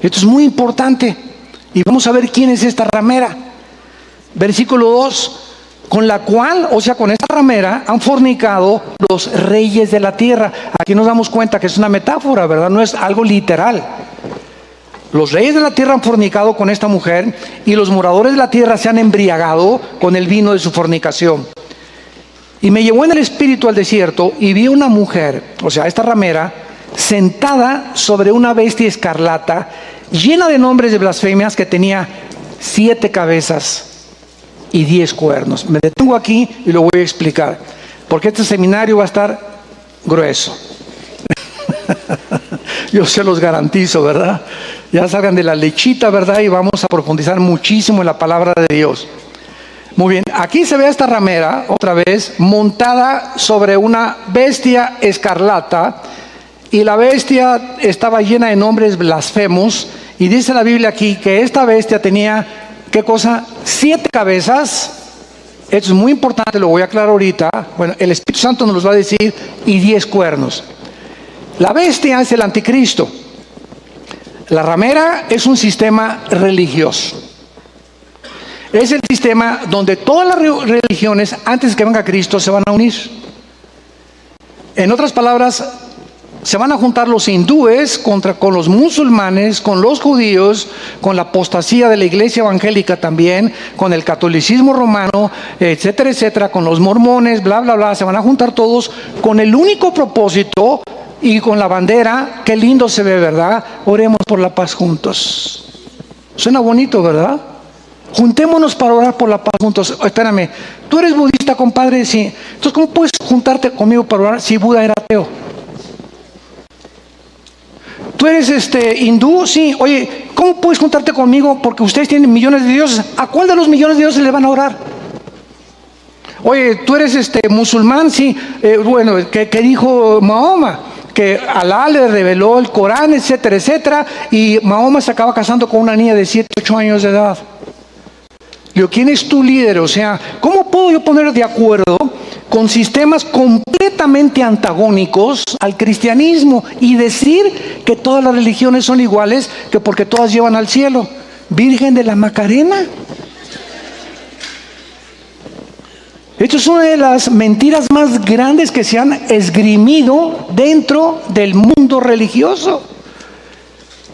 Esto es muy importante. Y vamos a ver quién es esta ramera. Versículo 2. Con la cual, o sea, con esta ramera, han fornicado los reyes de la tierra. Aquí nos damos cuenta que es una metáfora, ¿verdad? No es algo literal. Los reyes de la tierra han fornicado con esta mujer, y los moradores de la tierra se han embriagado con el vino de su fornicación. Y me llevó en el espíritu al desierto, y vi una mujer, o sea, esta ramera, sentada sobre una bestia escarlata, llena de nombres de blasfemias, que tenía 7 cabezas y 10 cuernos. Me detengo aquí y lo voy a explicar, porque este seminario va a estar grueso. Yo se los garantizo, ¿verdad? Ya salgan de la lechita, ¿verdad? Y vamos a profundizar muchísimo en la palabra de Dios. Muy bien, aquí se ve a esta ramera, otra vez, montada sobre una bestia escarlata, y la bestia estaba llena de nombres blasfemos, y dice la Biblia aquí que esta bestia tenía, ¿qué cosa? 7 cabezas. Esto es muy importante, lo voy a aclarar ahorita. Bueno, el Espíritu Santo nos los va a decir, y 10 cuernos. La bestia es el anticristo. La ramera es un sistema religioso. Es el sistema donde todas las religiones, antes que venga Cristo, se van a unir. En otras palabras, se van a juntar los hindúes con los musulmanes, con los judíos, con la apostasía de la iglesia evangélica también, con el catolicismo romano, etcétera, etcétera, con los mormones, bla, bla, bla. Se van a juntar todos con el único propósito y con la bandera. Qué lindo se ve, ¿verdad? Oremos por la paz juntos. Suena bonito, ¿verdad? Juntémonos para orar por la paz juntos. Espérame, ¿tú eres budista, compadre? Sí. Entonces, ¿cómo puedes juntarte conmigo para orar si Buda era ateo? ¿Tú eres hindú? Sí. Oye, ¿cómo puedes juntarte conmigo? Porque ustedes tienen millones de dioses. ¿A cuál de los millones de dioses le van a orar? Oye, ¿tú eres musulmán? Sí. Bueno, ¿qué dijo Mahoma? Que Alá le reveló el Corán, etcétera, etcétera, y Mahoma se acaba casando con una niña de 7, 8 años de edad. Digo, ¿quién es tu líder? O sea, ¿cómo puedo yo poner de acuerdo con sistemas completamente antagónicos al cristianismo y decir que todas las religiones son iguales, que porque todas llevan al cielo? Virgen de la Macarena. Esto es una de las mentiras más grandes que se han esgrimido dentro del mundo religioso.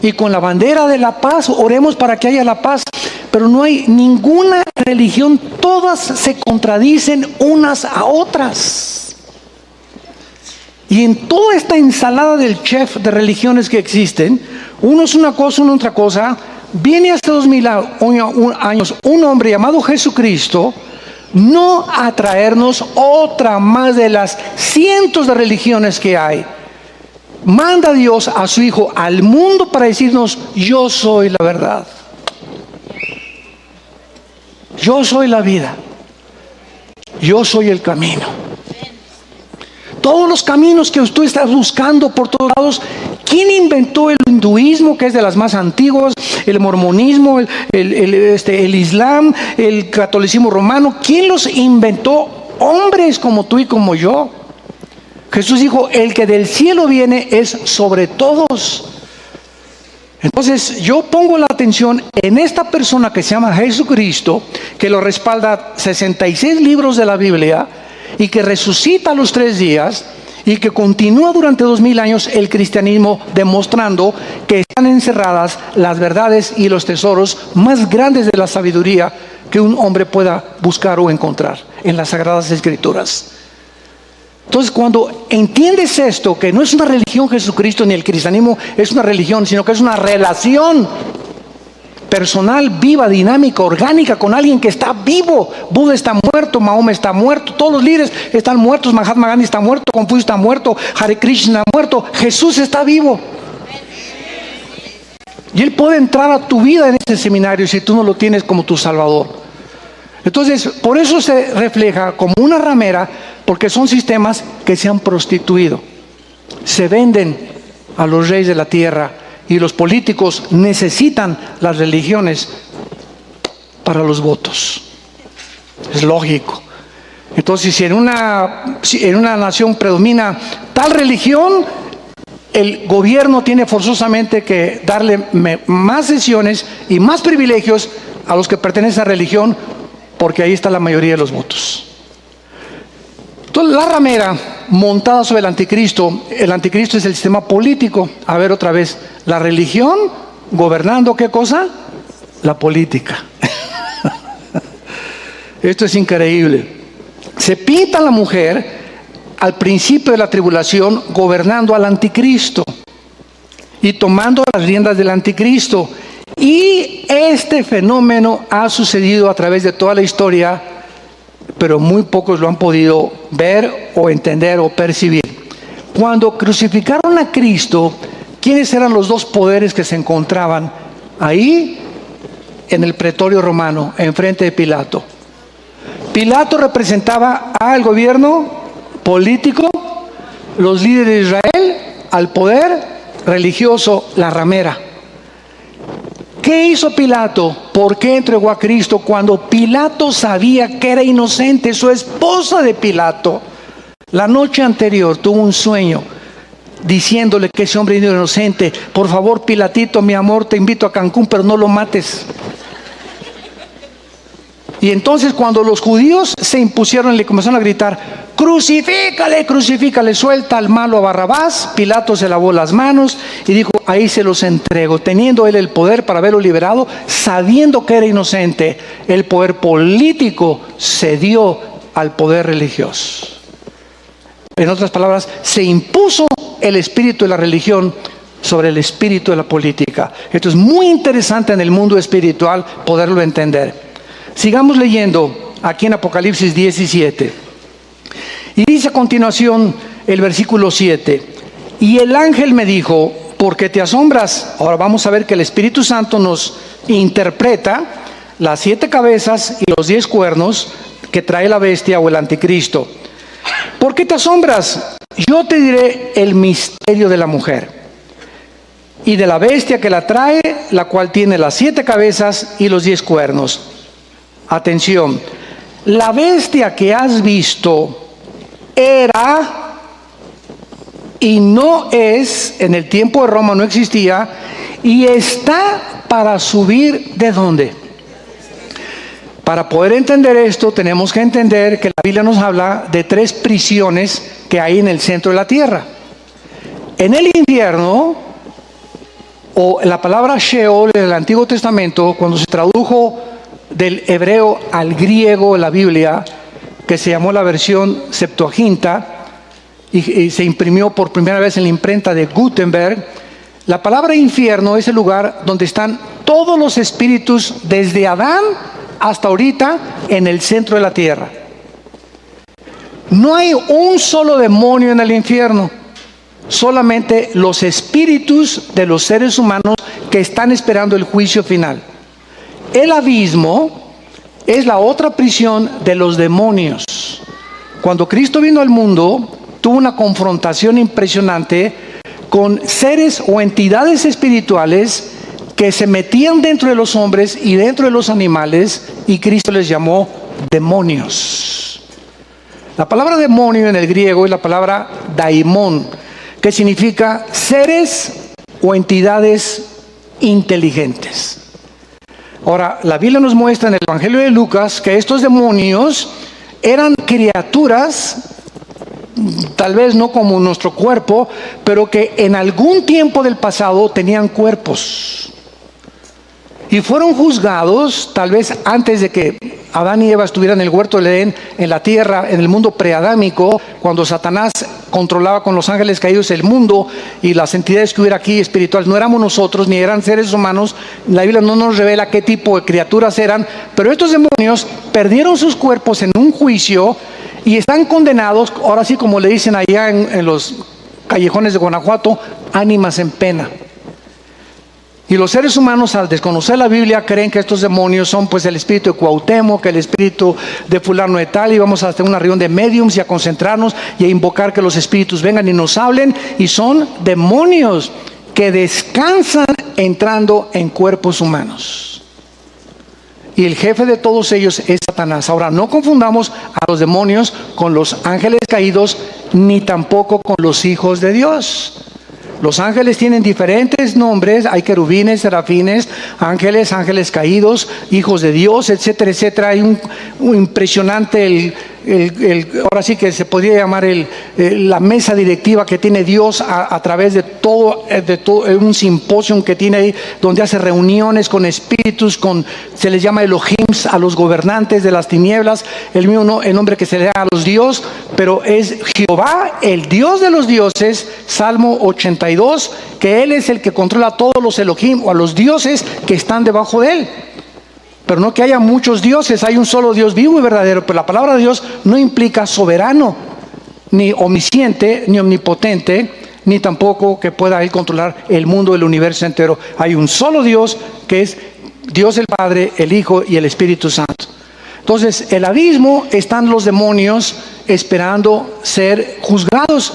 Y con la bandera de la paz, oremos para que haya la paz. Pero no hay ninguna religión, todas se contradicen unas a otras. Y en toda esta ensalada del chef de religiones que existen, uno es una cosa, uno otra cosa. Viene hace 2000 años un hombre llamado Jesucristo, no a traernos otra más de las cientos de religiones que hay. Manda a Dios a su Hijo al mundo para decirnos: yo soy la verdad, yo soy la vida, yo soy el camino. Todos los caminos que usted está buscando por todos lados, ¿quién inventó el hinduismo, que es de las más antiguas, el mormonismo, el islam, el catolicismo romano? ¿Quién los inventó? Hombres como tú y como yo. Jesús dijo: el que del cielo viene es sobre todos. Entonces yo pongo la atención en esta persona que se llama Jesucristo, que lo respalda 66 libros de la Biblia, y que resucita a los 3 días, y que continúa durante 2000 años el cristianismo, demostrando que están encerradas las verdades y los tesoros más grandes de la sabiduría que un hombre pueda buscar o encontrar en las Sagradas Escrituras. Entonces, cuando entiendes esto, que no es una religión Jesucristo ni el cristianismo es una religión, sino que es una relación personal, viva, dinámica, orgánica con alguien que está vivo. Buda está muerto, Mahoma está muerto, todos los líderes están muertos, Mahatma Gandhi está muerto, Confucio está muerto, Hare Krishna está muerto, Jesús está vivo. Y Él puede entrar a tu vida en este seminario si tú no lo tienes como tu Salvador. Entonces, por eso se refleja como una ramera, porque son sistemas que se han prostituido. Se venden a los reyes de la tierra, y los políticos necesitan las religiones para los votos. Es lógico. Entonces, si en una nación predomina tal religión, el gobierno tiene forzosamente que darle más sesiones y más privilegios a los que pertenecen a la religión, porque ahí está la mayoría de los votos. Entonces, la ramera montada sobre el anticristo es el sistema político. A ver otra vez, la religión gobernando ¿qué cosa? La política. Esto es increíble. Se pinta a la mujer al principio de la tribulación gobernando al anticristo y tomando las riendas del anticristo. Y este fenómeno ha sucedido a través de toda la historia, pero muy pocos lo han podido ver o entender o percibir. Cuando crucificaron a Cristo, ¿quiénes eran los dos poderes que se encontraban ahí en el pretorio romano, enfrente de Pilato? Pilato representaba al gobierno político, los líderes de Israel, al poder religioso, la ramera. ¿Qué hizo Pilato? ¿Por qué entregó a Cristo cuando Pilato sabía que era inocente? Su esposa de Pilato, la noche anterior, tuvo un sueño diciéndole que ese hombre era inocente. Por favor, Pilatito, mi amor, te invito a Cancún, pero no lo mates. Y entonces, cuando los judíos se impusieron, le comenzaron a gritar: crucifícale, crucifícale, suelta al malo a Barrabás. Pilato se lavó las manos y dijo: ahí se los entrego, teniendo él el poder para haberlo liberado, sabiendo que era inocente. El poder político cedió al poder religioso. En otras palabras, se impuso el espíritu de la religión sobre el espíritu de la política. Esto es muy interesante en el mundo espiritual poderlo entender. Sigamos leyendo aquí en Apocalipsis 17. Y dice a continuación el versículo 7: y el ángel me dijo: ¿por qué te asombras? Ahora vamos a ver que el Espíritu Santo nos interpreta las 7 cabezas y los 10 cuernos que trae la bestia o el anticristo. ¿Por qué te asombras? Yo te diré el misterio de la mujer y de la bestia que la trae, la cual tiene las 7 cabezas y los 10 cuernos. Atención, la bestia que has visto era y no es, en el tiempo de Roma no existía, y está para subir ¿de dónde? Para poder entender esto, tenemos que entender que la Biblia nos habla de 3 prisiones que hay en el centro de la tierra. En el infierno, o la palabra Sheol en el Antiguo Testamento, cuando se tradujo del hebreo al griego en la Biblia, que se llamó la versión Septuaginta, y se imprimió por primera vez en la imprenta de Gutenberg, la palabra infierno es el lugar donde están todos los espíritus desde Adán hasta ahorita en el centro de la tierra. No hay un solo demonio en el infierno, solamente los espíritus de los seres humanos que están esperando el juicio final. El abismo es la otra prisión de los demonios. Cuando Cristo vino al mundo, tuvo una confrontación impresionante con seres o entidades espirituales que se metían dentro de los hombres y dentro de los animales, y Cristo les llamó demonios. La palabra demonio en el griego es la palabra daimon, que significa seres o entidades inteligentes. Ahora, la Biblia nos muestra en el Evangelio de Lucas que estos demonios eran criaturas, tal vez no como nuestro cuerpo, pero que en algún tiempo del pasado tenían cuerpos. Y fueron juzgados, tal vez antes de que Adán y Eva estuvieran en el huerto del Edén, en la tierra, en el mundo preadámico, cuando Satanás controlaba con los ángeles caídos el mundo y las entidades que hubiera aquí espirituales. No éramos nosotros, ni eran seres humanos. La Biblia no nos revela qué tipo de criaturas eran, pero estos demonios perdieron sus cuerpos en un juicio y están condenados, ahora sí como le dicen allá en los callejones de Guanajuato, ánimas en pena. Y los seres humanos, al desconocer la Biblia, creen que estos demonios son pues el espíritu de Cuauhtémoc, el espíritu de fulano de tal, y vamos a hacer una reunión de mediums y a concentrarnos y a invocar que los espíritus vengan y nos hablen, y son demonios que descansan entrando en cuerpos humanos. Y el jefe de todos ellos es Satanás. Ahora, no confundamos a los demonios con los ángeles caídos, ni tampoco con los hijos de Dios. Los ángeles tienen diferentes nombres, hay querubines, serafines, ángeles caídos, hijos de Dios, etcétera, etcétera. Hay un impresionante, ahora sí que se podría llamar la mesa directiva que tiene Dios a través de todo un simposio que tiene ahí, donde hace reuniones con espíritus, se les llama Elohim a los gobernantes de las tinieblas, el nombre que se le da a los dioses, pero es Jehová, el Dios de los dioses, Salmo 82, que Él es el que controla a todos los Elohim o a los dioses que están debajo de Él. Pero no que haya muchos dioses, hay un solo Dios vivo y verdadero. Pero la palabra de Dios no implica soberano, ni omnisciente, ni omnipotente, ni tampoco que pueda Él controlar el mundo, el universo entero. Hay un solo Dios, que es Dios el Padre, el Hijo y el Espíritu Santo. Entonces, el abismo están los demonios esperando ser juzgados.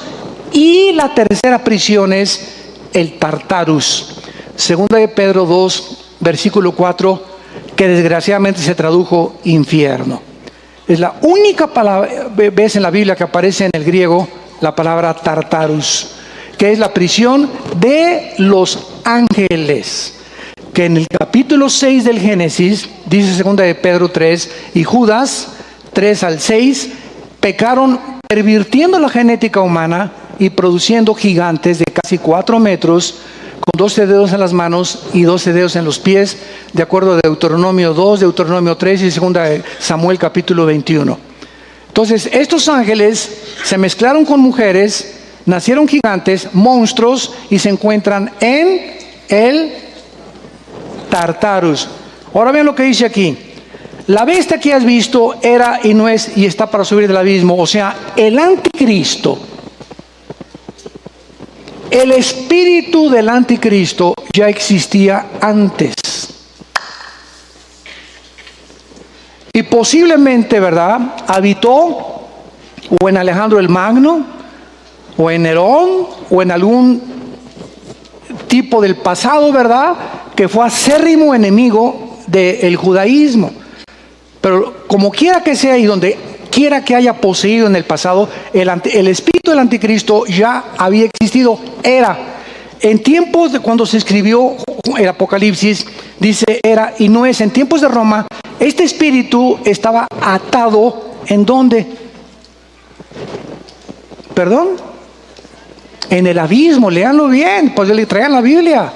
Y la tercera prisión es el Tartarus. Segunda de Pedro 2, versículo 4, que desgraciadamente se tradujo infierno. Es la única palabra, vez en la Biblia que aparece en el griego la palabra Tartarus, que es la prisión de los ángeles, que en el capítulo 6 del Génesis, dice segunda de Pedro 3, y Judas 3 al 6, pecaron pervirtiendo la genética humana y produciendo gigantes de casi 4 metros, con 12 dedos en las manos y 12 dedos en los pies, de acuerdo a Deuteronomio 2, Deuteronomio 3 y 2 de Samuel capítulo 21. Entonces, estos ángeles se mezclaron con mujeres, nacieron gigantes, monstruos, y se encuentran en el Tartarus. Ahora vean lo que dice aquí. La bestia que has visto era y no es y está para subir del abismo, o sea, el anticristo. El espíritu del anticristo ya existía antes. Y posiblemente, ¿verdad?, habitó o en Alejandro el Magno, o en Nerón, o en algún tipo del pasado, ¿verdad?, que fue acérrimo enemigo del judaísmo. Pero como quiera que sea y donde quiera que haya poseído en el pasado, el espíritu del anticristo ya había existido. Era en tiempos de cuando se escribió el Apocalipsis, dice era y no es, en tiempos de Roma este espíritu estaba atado ¿en dónde? ¿Perdón? En el abismo, léanlo bien, pues le traían la Biblia.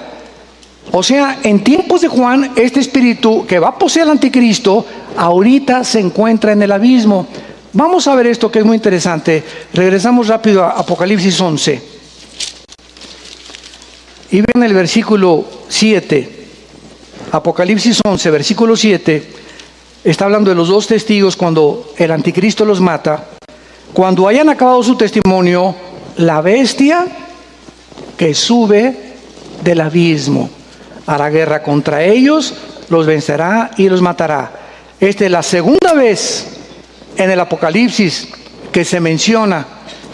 O sea, en tiempos de Juan, este espíritu que va a poseer al anticristo, ahorita se encuentra en el abismo. Vamos a ver esto que es muy interesante. Regresamos rápido a Apocalipsis 11. Y vean el versículo 7. Apocalipsis 11, versículo 7. Está hablando de los dos testigos cuando el anticristo los mata. Cuando hayan acabado su testimonio, la bestia que sube del abismo hará guerra contra ellos, los vencerá y los matará. Esta es la segunda vez en el Apocalipsis que se menciona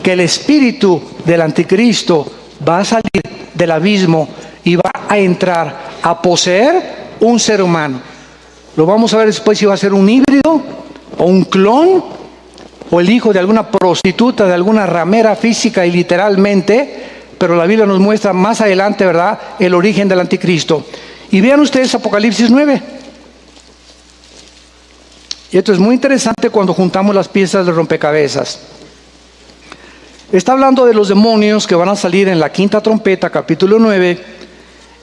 que el espíritu del anticristo va a salir del abismo y va a entrar a poseer un ser humano. Lo vamos a ver después si va a ser un híbrido o un clon o el hijo de alguna prostituta, de alguna ramera física y literalmente, pero la Biblia nos muestra más adelante, ¿verdad?, el origen del anticristo. Y vean ustedes Apocalipsis 9. Y esto es muy interesante cuando juntamos las piezas de rompecabezas. Está hablando de los demonios que van a salir en la quinta trompeta, capítulo 9,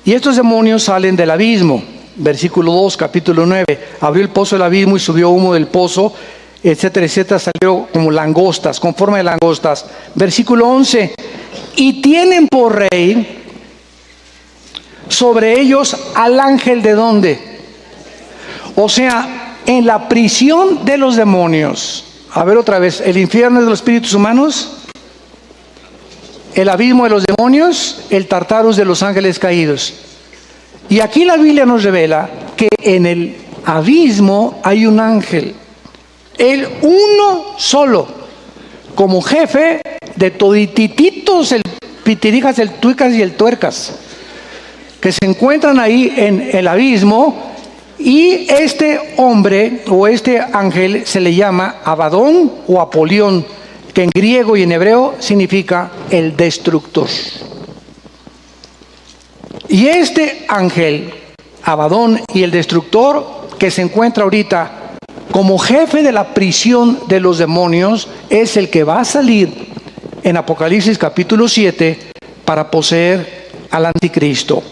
y estos demonios salen del abismo. Versículo 2, capítulo 9, abrió el pozo del abismo y subió humo del pozo, etcétera, etcétera, salió como langostas, con forma de langostas. Versículo 11, y tienen por rey sobre ellos al ángel de ¿dónde? O sea, en la prisión de los demonios. A ver otra vez, el infierno de los espíritus humanos, el abismo de los demonios, el Tartarus de los ángeles caídos. Y aquí la Biblia nos revela que en el abismo hay un ángel, el uno solo, como jefe de toditititos, el pitirijas, el tuicas y el tuercas, que se encuentran ahí en el abismo. Y este hombre o este ángel se le llama Abadón o Apolión, que en griego y en hebreo significa el destructor. Y este ángel, Abadón y el destructor, que se encuentra ahorita como jefe de la prisión de los demonios, es el que va a salir en Apocalipsis capítulo 7 para poseer al anticristo.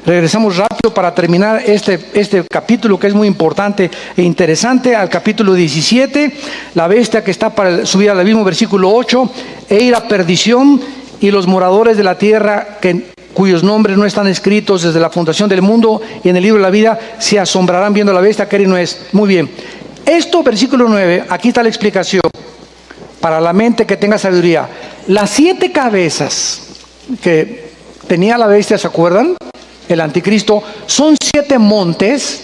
Regresamos rápido para terminar este capítulo que es muy importante e interesante, al capítulo 17, la bestia que está para subir al abismo, versículo 8, e ir a perdición, y los moradores de la tierra cuyos nombres no están escritos desde la fundación del mundo y en el libro de la vida se asombrarán viendo la bestia que era y no es. Muy bien, esto, versículo 9, aquí está la explicación para la mente que tenga sabiduría. Las 7 cabezas que tenía la bestia, ¿se acuerdan? El anticristo, son 7 montes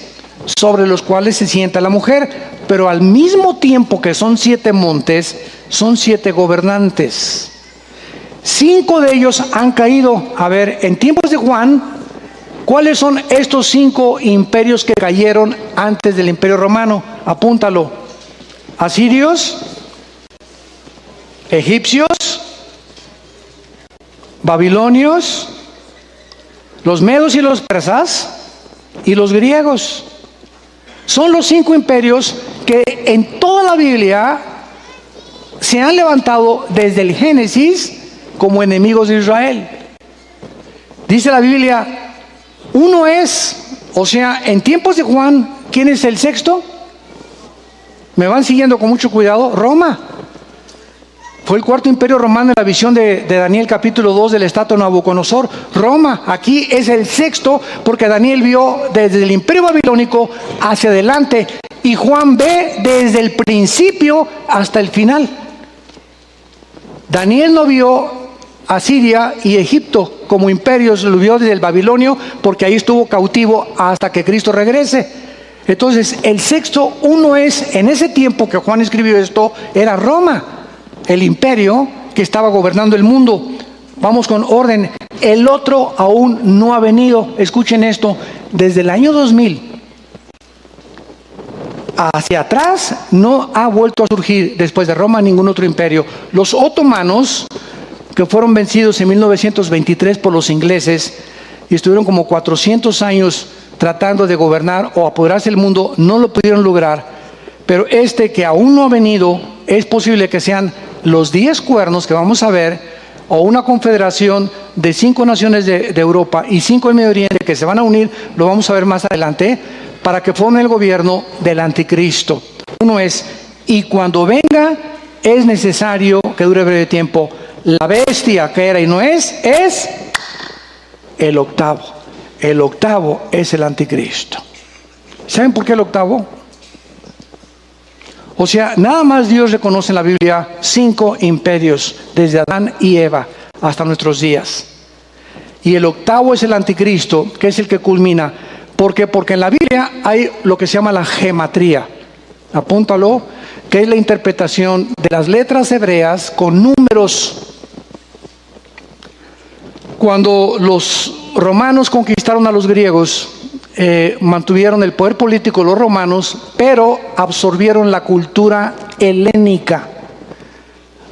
sobre los cuales se sienta la mujer, pero al mismo tiempo que son 7 montes, son 7 gobernantes. 5 de ellos han caído. A ver, en tiempos de Juan, ¿cuáles son estos 5 imperios que cayeron antes del imperio romano? Apúntalo. Asirios, egipcios, babilonios, los medos y los persas y los griegos. Son los 5 imperios que en toda la Biblia se han levantado desde el Génesis como enemigos de Israel. Dice la Biblia, uno es, o sea, en tiempos de Juan, ¿quién es el sexto? ¿Me van siguiendo con mucho cuidado? Roma. Fue el 4º imperio romano en la visión de Daniel capítulo 2 del estatua Nabucodonosor. Roma, aquí es el 6º porque Daniel vio desde el imperio babilónico hacia adelante y Juan ve desde el principio hasta el final. Daniel no vio a Siria y Egipto como imperios, lo vio desde el Babilonio porque ahí estuvo cautivo hasta que Cristo regrese. Entonces el 6º, uno es, en ese tiempo que Juan escribió esto, era Roma, el imperio que estaba gobernando el mundo. Vamos con orden. El otro aún no ha venido. Escuchen esto, desde el año 2000 hacia atrás no ha vuelto a surgir después de Roma ningún otro imperio. Los otomanos, que fueron vencidos en 1923 por los ingleses y estuvieron como 400 años tratando de gobernar o apoderarse del mundo, no lo pudieron lograr. Pero este que aún no ha venido, es posible que sean los 10 cuernos que vamos a ver, o una confederación de 5 naciones de Europa y 5 del Medio Oriente que se van a unir, lo vamos a ver más adelante, para que formen el gobierno del anticristo. Uno es, y cuando venga, es necesario que dure breve tiempo. La bestia que era y no es el octavo. El octavo es el anticristo. ¿Saben por qué el octavo? O sea, nada más Dios reconoce en la Biblia 5 imperios, desde Adán y Eva hasta nuestros días. Y el octavo es el anticristo, que es el que culmina. ¿Por qué? Porque en la Biblia hay lo que se llama la gematría. Apúntalo, que es la interpretación de las letras hebreas con números. Cuando los romanos conquistaron a los griegos, mantuvieron el poder político los romanos, pero absorbieron la cultura helénica.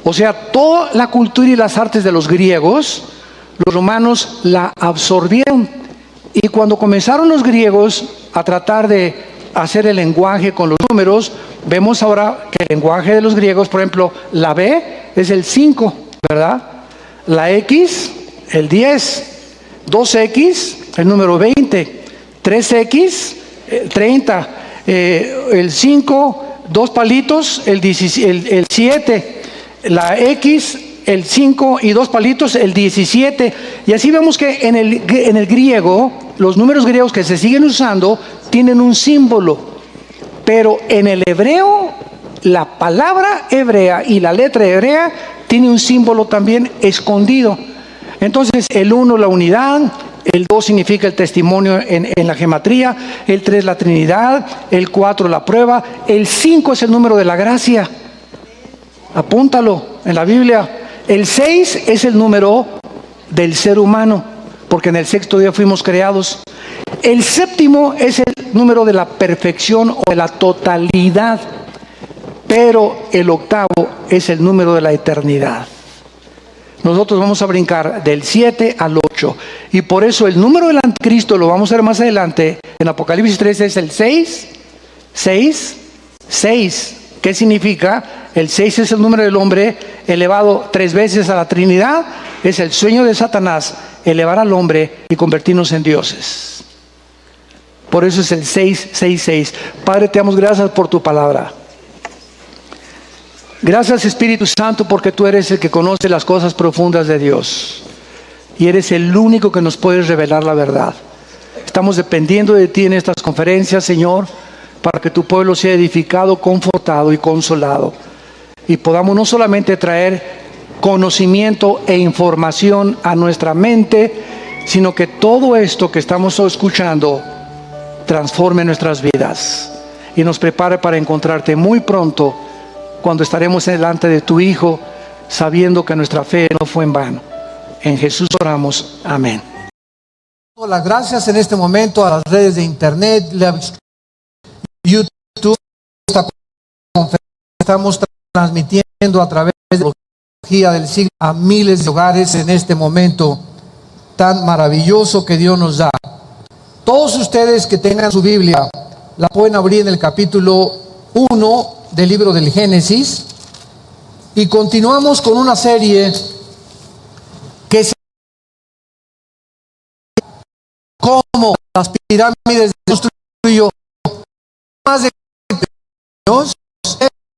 O sea, toda la cultura y las artes de los griegos, los romanos la absorbieron. Y cuando comenzaron los griegos a tratar de hacer el lenguaje con los números, vemos ahora que el lenguaje de los griegos, por ejemplo, la B es el 5, ¿verdad? La X, el 10, 2X, el número 20, 3X, 30, el 5, 2 palitos, el 7, la X, el 5 y 2 palitos, el 17. Y así vemos que en el griego, los números griegos que se siguen usando tienen un símbolo. Pero en el hebreo, la palabra hebrea y la letra hebrea tiene un símbolo también escondido. Entonces, el 1, la unidad. El 2 significa el testimonio en la gematría. El 3, la Trinidad. El 4, la prueba. El 5 es el número de la gracia. Apúntalo en la Biblia. El 6 es el número del ser humano, porque en el sexto día fuimos creados. El 7 es el número de la perfección o de la totalidad, pero el 8 es el número de la eternidad. Nosotros vamos a brincar del 7 al 8, y por eso el número del anticristo, lo vamos a ver más adelante, en Apocalipsis 13 es el 6, 6, 6. ¿Qué significa? El 6 es el número del hombre elevado 3 veces a la Trinidad. Es el sueño de Satanás, elevar al hombre y convertirnos en dioses. Por eso es el 666. Padre, te damos gracias por tu palabra. Gracias, Espíritu Santo, porque tú eres el que conoce las cosas profundas de Dios. Y eres el único que nos puede revelar la verdad. Estamos dependiendo de ti en estas conferencias, Señor, para que tu pueblo sea edificado, confortado y consolado. Y podamos no solamente traer conocimiento e información a nuestra mente, sino que todo esto que estamos escuchando transforme nuestras vidas y nos prepare para encontrarte muy pronto, cuando estaremos delante de tu Hijo, sabiendo que nuestra fe no fue en vano. En Jesús oramos. Amén. Las gracias en este momento a las redes de internet, YouTube. Esta conferencia estamos transmitiendo a través de la tecnología del siglo a miles de hogares en este momento tan maravilloso que Dios nos da. Todos ustedes que tengan su Biblia, la pueden abrir en el capítulo 1 del libro del Génesis, y continuamos con una serie que se como las pirámides de construyó más de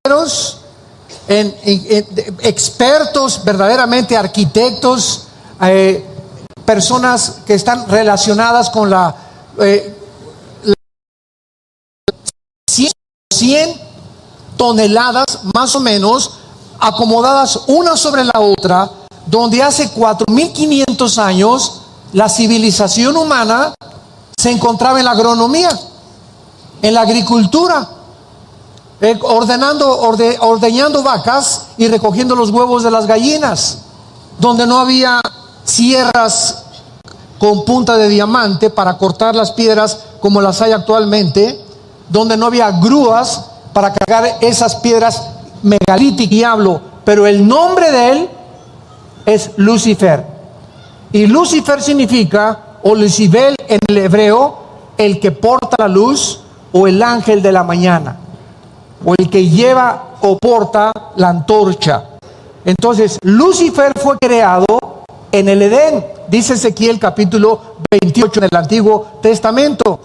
años, expertos, verdaderamente arquitectos, personas que están relacionadas con la 100 toneladas más o menos, acomodadas una sobre la otra, donde hace 4.500 años la civilización humana se encontraba en la agronomía, en la agricultura, ordeñando vacas y recogiendo los huevos de las gallinas, donde no había sierras con punta de diamante para cortar las piedras como las hay actualmente, donde no había grúas para cargar esas piedras megalíticas. Diablo, pero el nombre de él es Lucifer, y Lucifer significa, o Lucibel en el hebreo, el que porta la luz o el ángel de la mañana, o el que lleva o porta la antorcha. Entonces, Lucifer fue creado en el Edén, dice Ezequiel capítulo 28 en el Antiguo Testamento.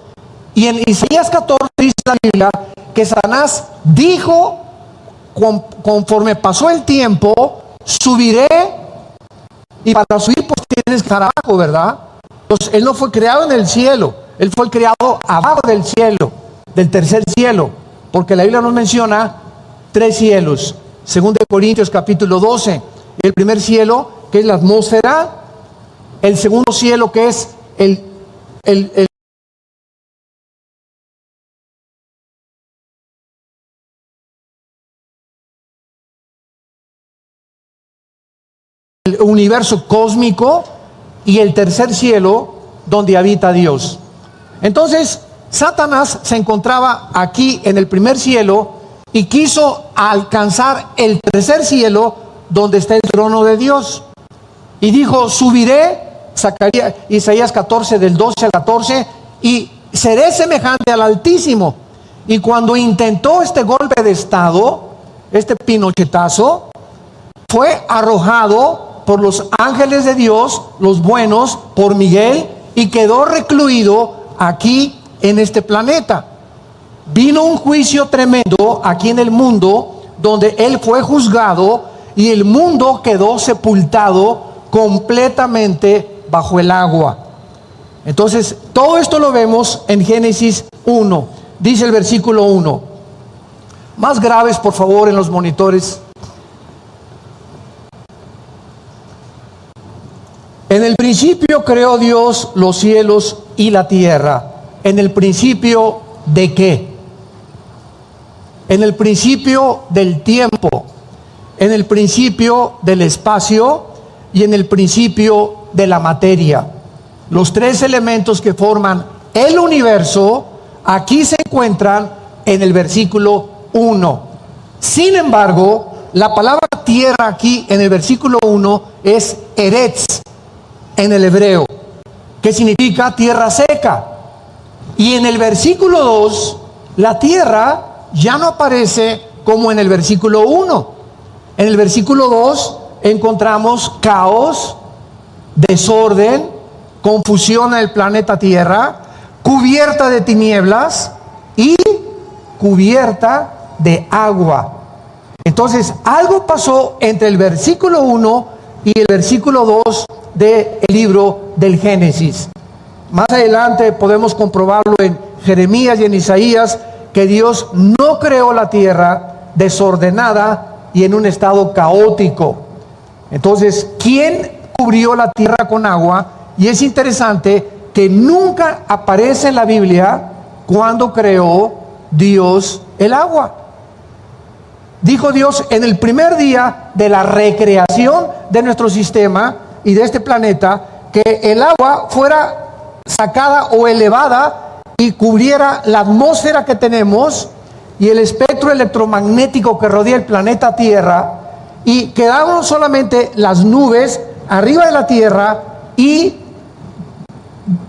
Y en Isaías 14 dice la Biblia que Satanás dijo, conforme pasó el tiempo, subiré, y para subir pues tienes que estar abajo, ¿verdad? Entonces, él no fue creado en el cielo, él fue creado abajo del cielo, del tercer cielo, porque la Biblia nos menciona 3 cielos. Según de Corintios capítulo 12, el primer cielo, que es la atmósfera; el segundo cielo, que es el universo cósmico; y el tercer cielo, donde habita Dios. Entonces, Satanás se encontraba aquí en el primer cielo y quiso alcanzar el tercer cielo, donde está el trono de Dios. Y dijo, subiré, Isaías 14 del 12 al 14, y seré semejante al Altísimo. Y cuando intentó este golpe de estado, este pinochetazo, fue arrojado por los ángeles de Dios, los buenos, por Miguel, y quedó recluido aquí en este planeta. Vino un juicio tremendo aquí en el mundo, donde él fue juzgado y el mundo quedó sepultado completamente bajo el agua. Entonces, todo esto lo vemos en Génesis 1. Dice el versículo 1. Más graves, por favor, en los monitores. En el principio creó Dios los cielos y la tierra. ¿En el principio de qué? En el principio del tiempo, en el principio del espacio y en el principio de la materia. Los 3 elementos que forman el universo aquí se encuentran en el versículo 1. Sin embargo, la palabra tierra aquí en el versículo 1 es eretz en el hebreo, que significa tierra seca. Y en el versículo 2, la tierra ya no aparece como en el versículo 1. En el versículo 2 encontramos caos, desorden, confusión en el planeta Tierra, cubierta de tinieblas y cubierta de agua. Entonces, algo pasó entre el versículo 1 y el versículo 2 del libro del Génesis. Más adelante podemos comprobarlo en Jeremías y en Isaías, que Dios no creó la tierra desordenada y en un estado caótico. Entonces, ¿quién cubrió la tierra con agua? Y es interesante que nunca aparece en la Biblia cuando creó Dios el agua. Dijo Dios en el primer día de la recreación de nuestro sistema y de este planeta, que el agua fuera sacada o elevada y cubriera la atmósfera que tenemos y el espectro electromagnético que rodea el planeta Tierra, y quedaron solamente las nubes arriba de la Tierra y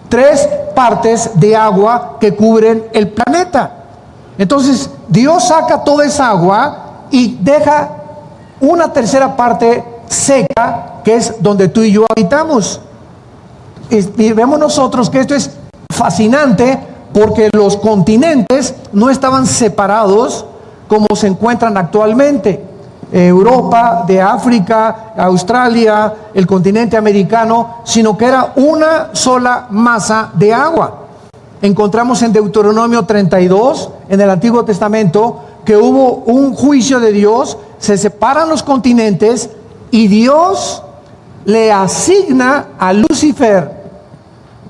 3 partes de agua que cubren el planeta. Entonces Dios saca toda esa agua y deja una tercera parte seca, que es donde tú y yo habitamos. Y vemos nosotros que esto es fascinante, porque los continentes no estaban separados como se encuentran actualmente. Europa, de África, Australia, el continente americano, sino que era una sola masa de agua. Encontramos en Deuteronomio 32, en el Antiguo Testamento, que hubo un juicio de Dios, se separan los continentes y Dios le asigna a Lucifer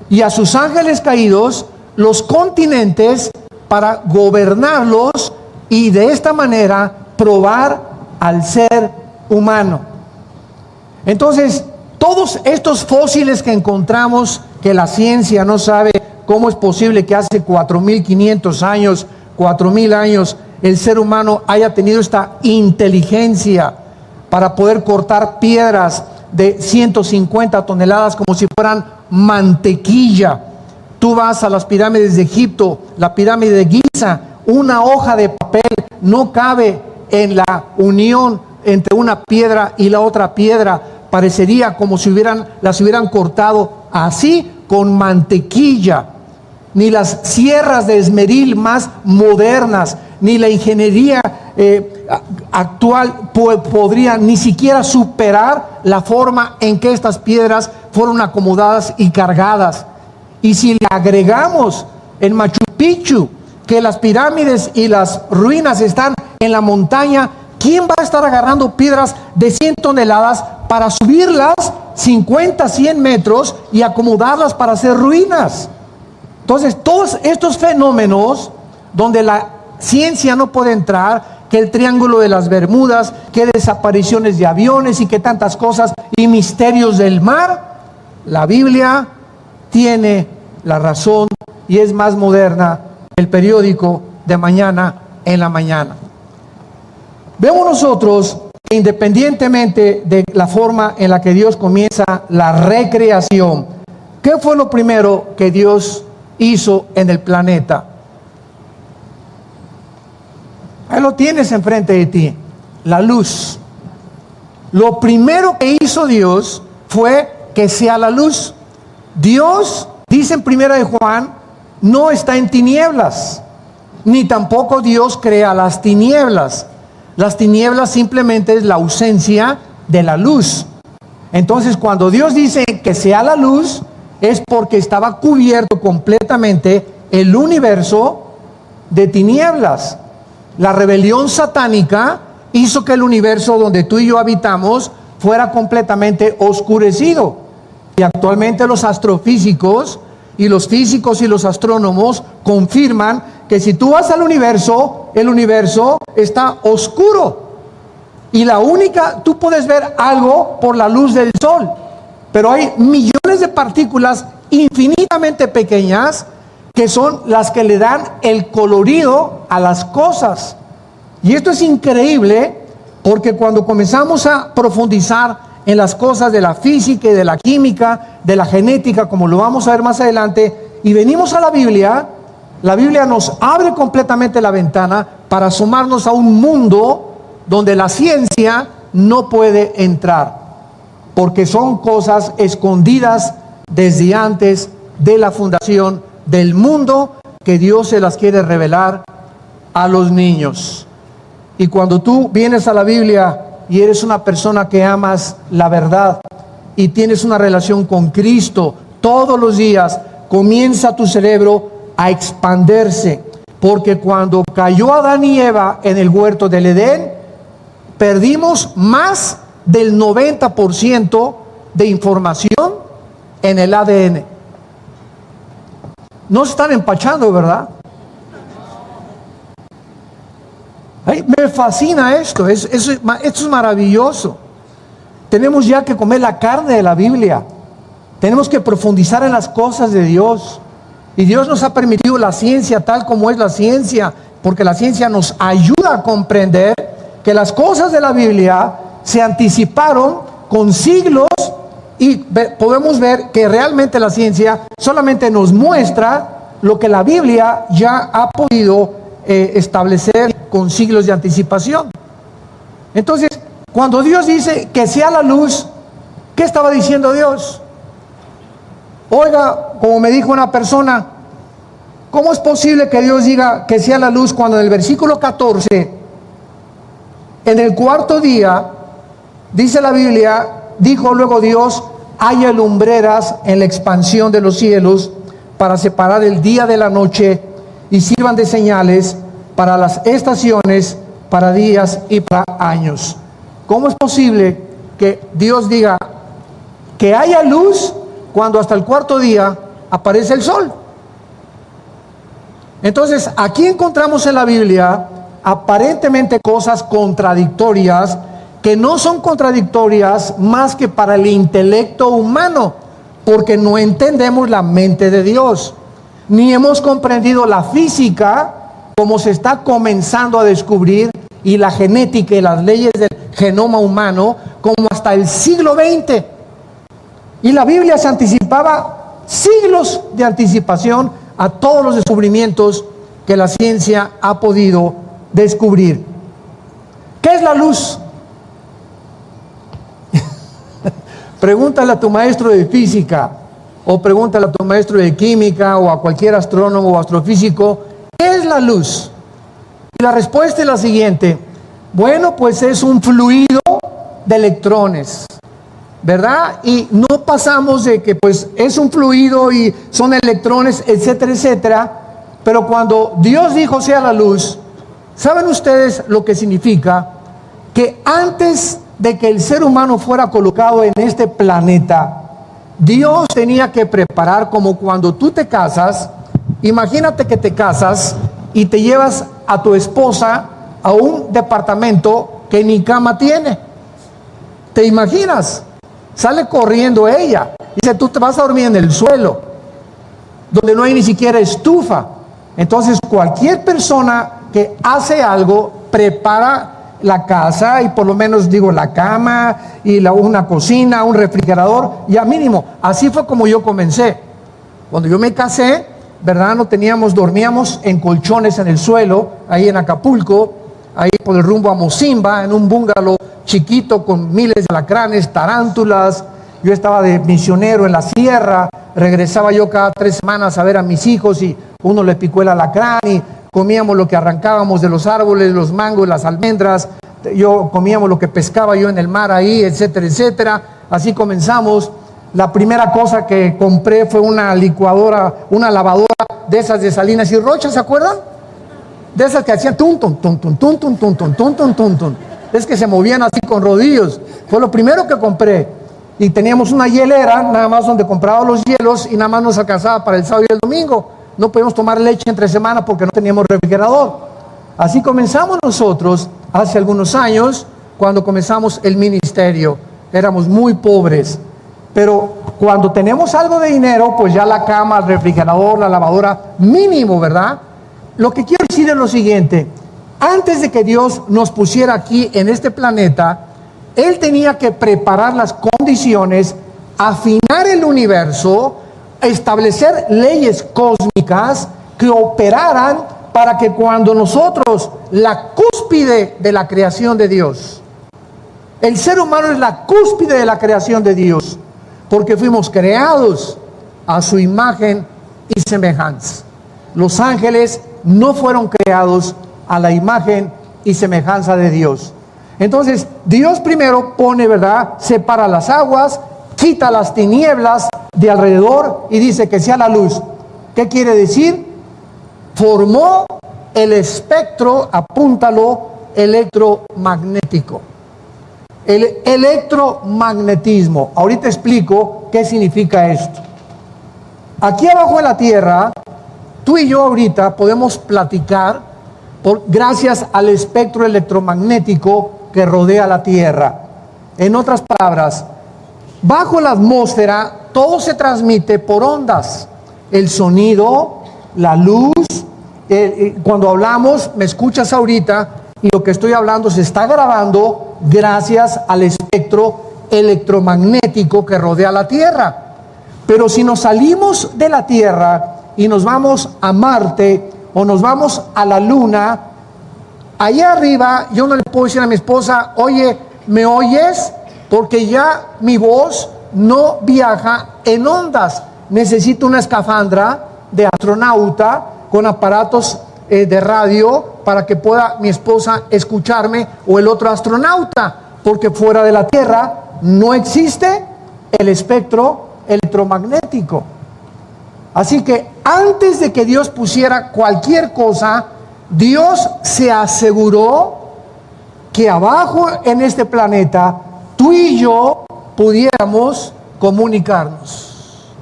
y a sus ángeles caídos los continentes para gobernarlos y de esta manera probar al ser humano. Entonces, todos estos fósiles que encontramos, que la ciencia no sabe cómo es posible que hace 4.500 años, 4.000 años, el ser humano haya tenido esta inteligencia para poder cortar piedras de 150 toneladas como si fueran mantequilla. Tú vas a las pirámides de Egipto, la pirámide de Giza, una hoja de papel no cabe en la unión entre una piedra y la otra piedra. Parecería como si las hubieran cortado así con mantequilla. Ni las sierras de esmeril más modernas, ni la ingeniería actual podría ni siquiera superar la forma en que estas piedras fueron acomodadas y cargadas. Y si le agregamos en Machu Picchu que las pirámides y las ruinas están en la montaña, ¿quién va a estar agarrando piedras de 100 toneladas para subirlas 50, 100 metros y acomodarlas para hacer ruinas? Entonces, todos estos fenómenos donde la ciencia no puede entrar, que el Triángulo de las Bermudas, que desapariciones de aviones y que tantas cosas y misterios del mar, la Biblia tiene la razón y es más moderna que el periódico de mañana en la mañana. Vemos nosotros que independientemente de la forma en la que Dios comienza la recreación, ¿qué fue lo primero que Dios hizo en el planeta? Ahí lo tienes enfrente de ti, la luz. Lo primero que hizo Dios fue que sea la luz. Dios, dice en 1 de Juan, no está en tinieblas, ni tampoco Dios crea las tinieblas. Las tinieblas simplemente es la ausencia de la luz. Entonces, cuando Dios dice que sea la luz, es porque estaba cubierto completamente el universo de tinieblas. La rebelión satánica hizo que el universo donde tú y yo habitamos fuera completamente oscurecido. Y actualmente los astrofísicos y los físicos y los astrónomos confirman que si tú vas al universo, el universo está oscuro. Y tú puedes ver algo por la luz del sol. Pero hay millones de partículas infinitamente pequeñas que son las que le dan el colorido a las cosas. Y esto es increíble porque cuando comenzamos a profundizar en las cosas de la física y de la química, de la genética, como lo vamos a ver más adelante, y venimos a la Biblia nos abre completamente la ventana para asomarnos a un mundo donde la ciencia no puede entrar, porque son cosas escondidas desde antes de la fundación del mundo que Dios se las quiere revelar a los niños. Y cuando tú vienes a la Biblia y eres una persona que amas la verdad y tienes una relación con Cristo, todos los días comienza tu cerebro a expandirse, porque cuando cayó Adán y Eva en el huerto del Edén, perdimos más del 90% de información en el ADN. No se están empachando, ¿verdad? Ay, me fascina esto, esto es maravilloso. Tenemos ya que comer la carne de la Biblia. Tenemos que profundizar en las cosas de Dios. Y Dios nos ha permitido la ciencia tal como es la ciencia, porque la ciencia nos ayuda a comprender que las cosas de la Biblia se anticiparon con siglos. Y podemos ver que realmente la ciencia solamente nos muestra lo que la Biblia ya ha podido establecer con siglos de anticipación. Entonces, cuando Dios dice que sea la luz, ¿qué estaba diciendo Dios? Oiga, como me dijo una persona, ¿cómo es posible que Dios diga que sea la luz cuando en el versículo 14, en el cuarto día, dice la Biblia, dijo luego Dios, haya lumbreras en la expansión de los cielos para separar el día de la noche y sirvan de señales para las estaciones, para días y para años. ¿Cómo es posible que Dios diga que haya luz cuando hasta el cuarto día aparece el sol? Entonces, aquí encontramos en la Biblia aparentemente cosas contradictorias, que no son contradictorias más que para el intelecto humano, porque no entendemos la mente de Dios, ni hemos comprendido la física como se está comenzando a descubrir, y la genética y las leyes del genoma humano como hasta el siglo XX. Y la Biblia se anticipaba siglos de anticipación a todos los descubrimientos que la ciencia ha podido descubrir. ¿Qué es la luz? Pregúntale a tu maestro de física, o pregúntale a tu maestro de química, o a cualquier astrónomo o astrofísico, ¿qué es la luz? Y la respuesta es la siguiente: bueno, pues es un fluido de electrones, ¿verdad? Y no pasamos de que pues es un fluido y son electrones, etcétera, etcétera. Pero cuando Dios dijo sea la luz, ¿saben ustedes lo que significa? Que antes de que el ser humano fuera colocado en este planeta, Dios tenía que preparar, como cuando tú te casas. Imagínate que te casas y te llevas a tu esposa a un departamento que ni cama tiene. ¿Te imaginas? Sale corriendo ella. Dice, tú te vas a dormir en el suelo, donde no hay ni siquiera estufa. Entonces, cualquier persona que hace algo, prepara la casa, y por lo menos digo la cama, y una cocina, un refrigerador, ya mínimo. Así fue como yo comencé. Cuando yo me casé, ¿verdad? No teníamos, dormíamos en colchones en el suelo, ahí en Acapulco, ahí por el rumbo a Mocimba, en un bungalow chiquito con miles de alacranes, tarántulas. Yo estaba de misionero en la sierra, regresaba yo cada 3 semanas a ver a mis hijos, y uno le picó el alacrán, y comíamos lo que arrancábamos de los árboles, los mangos, las almendras. Comíamos lo que pescaba yo en el mar ahí, etcétera, etcétera. Así comenzamos. La primera cosa que compré fue una licuadora, una lavadora de esas de Salinas y Rocha, ¿se acuerdan? De esas que hacían tun, tun, tun, tun, tun, tun, tun, tun, tun, tun, tun, tun. Es que se movían así con rodillos. Fue lo primero que compré. Y teníamos una hielera, nada más, donde compraba los hielos, y nada más nos alcanzaba para el sábado y el domingo. No podíamos tomar leche entre semana porque no teníamos refrigerador. Así comenzamos nosotros hace algunos años, cuando comenzamos el ministerio. Éramos muy pobres. Pero cuando tenemos algo de dinero, pues ya la cama, el refrigerador, la lavadora, mínimo, ¿verdad? Lo que quiero decir es lo siguiente: antes de que Dios nos pusiera aquí en este planeta, Él tenía que preparar las condiciones, afinar el universo, establecer leyes cósmicas que operaran para que cuando nosotros, la cúspide de la creación de Dios, el ser humano es la cúspide de la creación de Dios, porque fuimos creados a su imagen y semejanza. Los ángeles no fueron creados a la imagen y semejanza de Dios. Entonces, Dios primero pone, ¿verdad? Separa las aguas, quita las tinieblas de alrededor y dice que sea la luz. ¿Qué quiere decir? Formó el espectro, apúntalo, electromagnético. El electromagnetismo. Ahorita explico qué significa esto. Aquí abajo en la tierra, tú y yo ahorita podemos platicar gracias al espectro electromagnético que rodea la tierra. En otras palabras, bajo la atmósfera todo se transmite por ondas. El sonido, la luz. Cuando hablamos, me escuchas ahorita, y lo que estoy hablando se está grabando gracias al espectro electromagnético que rodea la Tierra. Pero si nos salimos de la Tierra y nos vamos a Marte o nos vamos a la Luna, allá arriba yo no le puedo decir a mi esposa, oye, ¿me oyes? Porque ya mi voz no viaja en ondas. Necesito una escafandra de astronauta con aparatos de radio para que pueda mi esposa escucharme, o el otro astronauta, porque fuera de la Tierra no existe el espectro electromagnético. Así que antes de que Dios pusiera cualquier cosa, Dios se aseguró que abajo en este planeta tú y yo pudiéramos comunicarnos.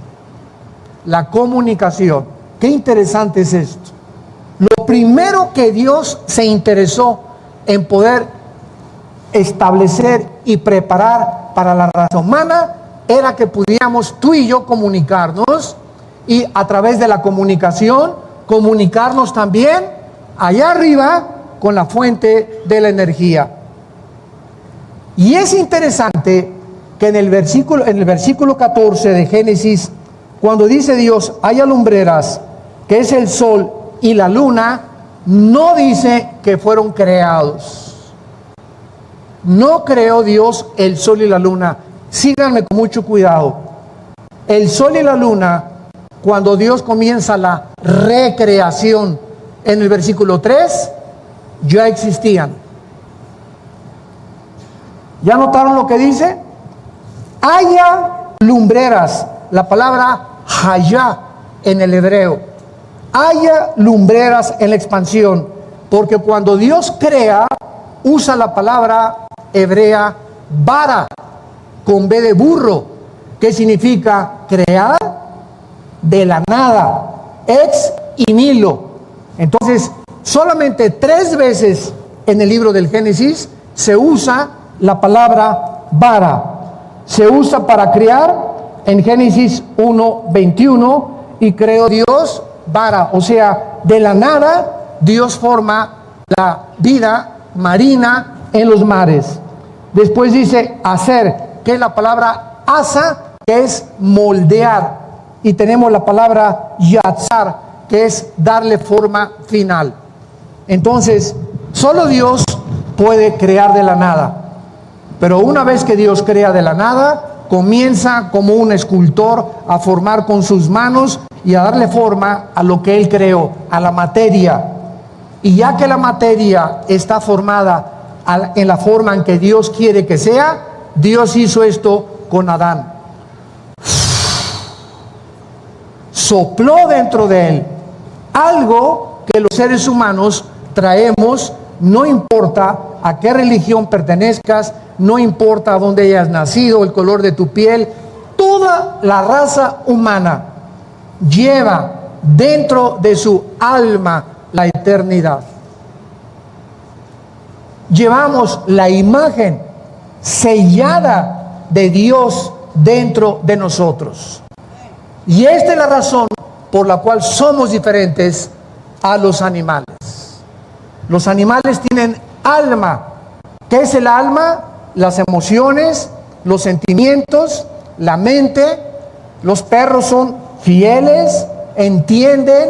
La comunicación. Qué interesante es esto. Lo primero que Dios se interesó en poder establecer y preparar para la raza humana era que pudiéramos tú y yo comunicarnos, y a través de la comunicación comunicarnos también allá arriba con la fuente de la energía. Y es interesante que en el versículo 14 de Génesis cuando dice Dios, haya lumbreras, que es el sol y la luna, no dice que fueron creados. No creó Dios el sol y la luna. Síganme con mucho cuidado. El sol y la luna, cuando Dios comienza la recreación en el versículo 3, ya existían. ¿Ya notaron lo que dice? Haya lumbreras. La palabra hayá en el hebreo. Haya lumbreras en la expansión. Porque cuando Dios crea, usa la palabra hebrea bara, con B de burro, que significa crear de la nada, ex nihilo. Entonces, solamente 3 veces en el libro del Génesis se usa la palabra bara. Se usa para crear en Génesis 1:21, y creó Dios bara, o sea, de la nada Dios forma la vida marina en los mares. Después dice hacer, que es la palabra asa, que es moldear, y tenemos la palabra yatzar, que es darle forma final. Entonces, solo Dios puede crear de la nada. Pero una vez que Dios crea de la nada, comienza como un escultor a formar con sus manos y a darle forma a lo que Él creó, a la materia. Y ya que la materia está formada en la forma en que Dios quiere que sea, Dios hizo esto con Adán. Sopló dentro de él algo que los seres humanos traemos, no importa a qué religión pertenezcas, no importa a dónde hayas nacido, el color de tu piel, toda la raza humana lleva dentro de su alma la eternidad. Llevamos la imagen sellada de Dios dentro de nosotros. Y esta es la razón por la cual somos diferentes a los animales. Los animales tienen alma. ¿Qué es el alma? Las emociones, los sentimientos, la mente. Los perros son fieles, entienden,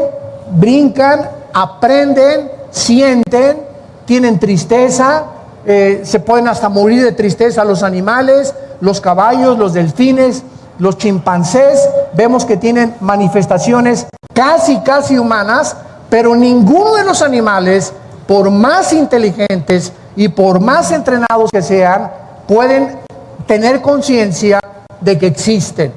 brincan, aprenden, sienten, tienen tristeza, se pueden hasta morir de tristeza los animales, los caballos, los delfines, los chimpancés. Vemos que tienen manifestaciones casi humanas, pero ninguno de los animales, por más inteligentes y por más entrenados que sean, pueden tener conciencia de que existen,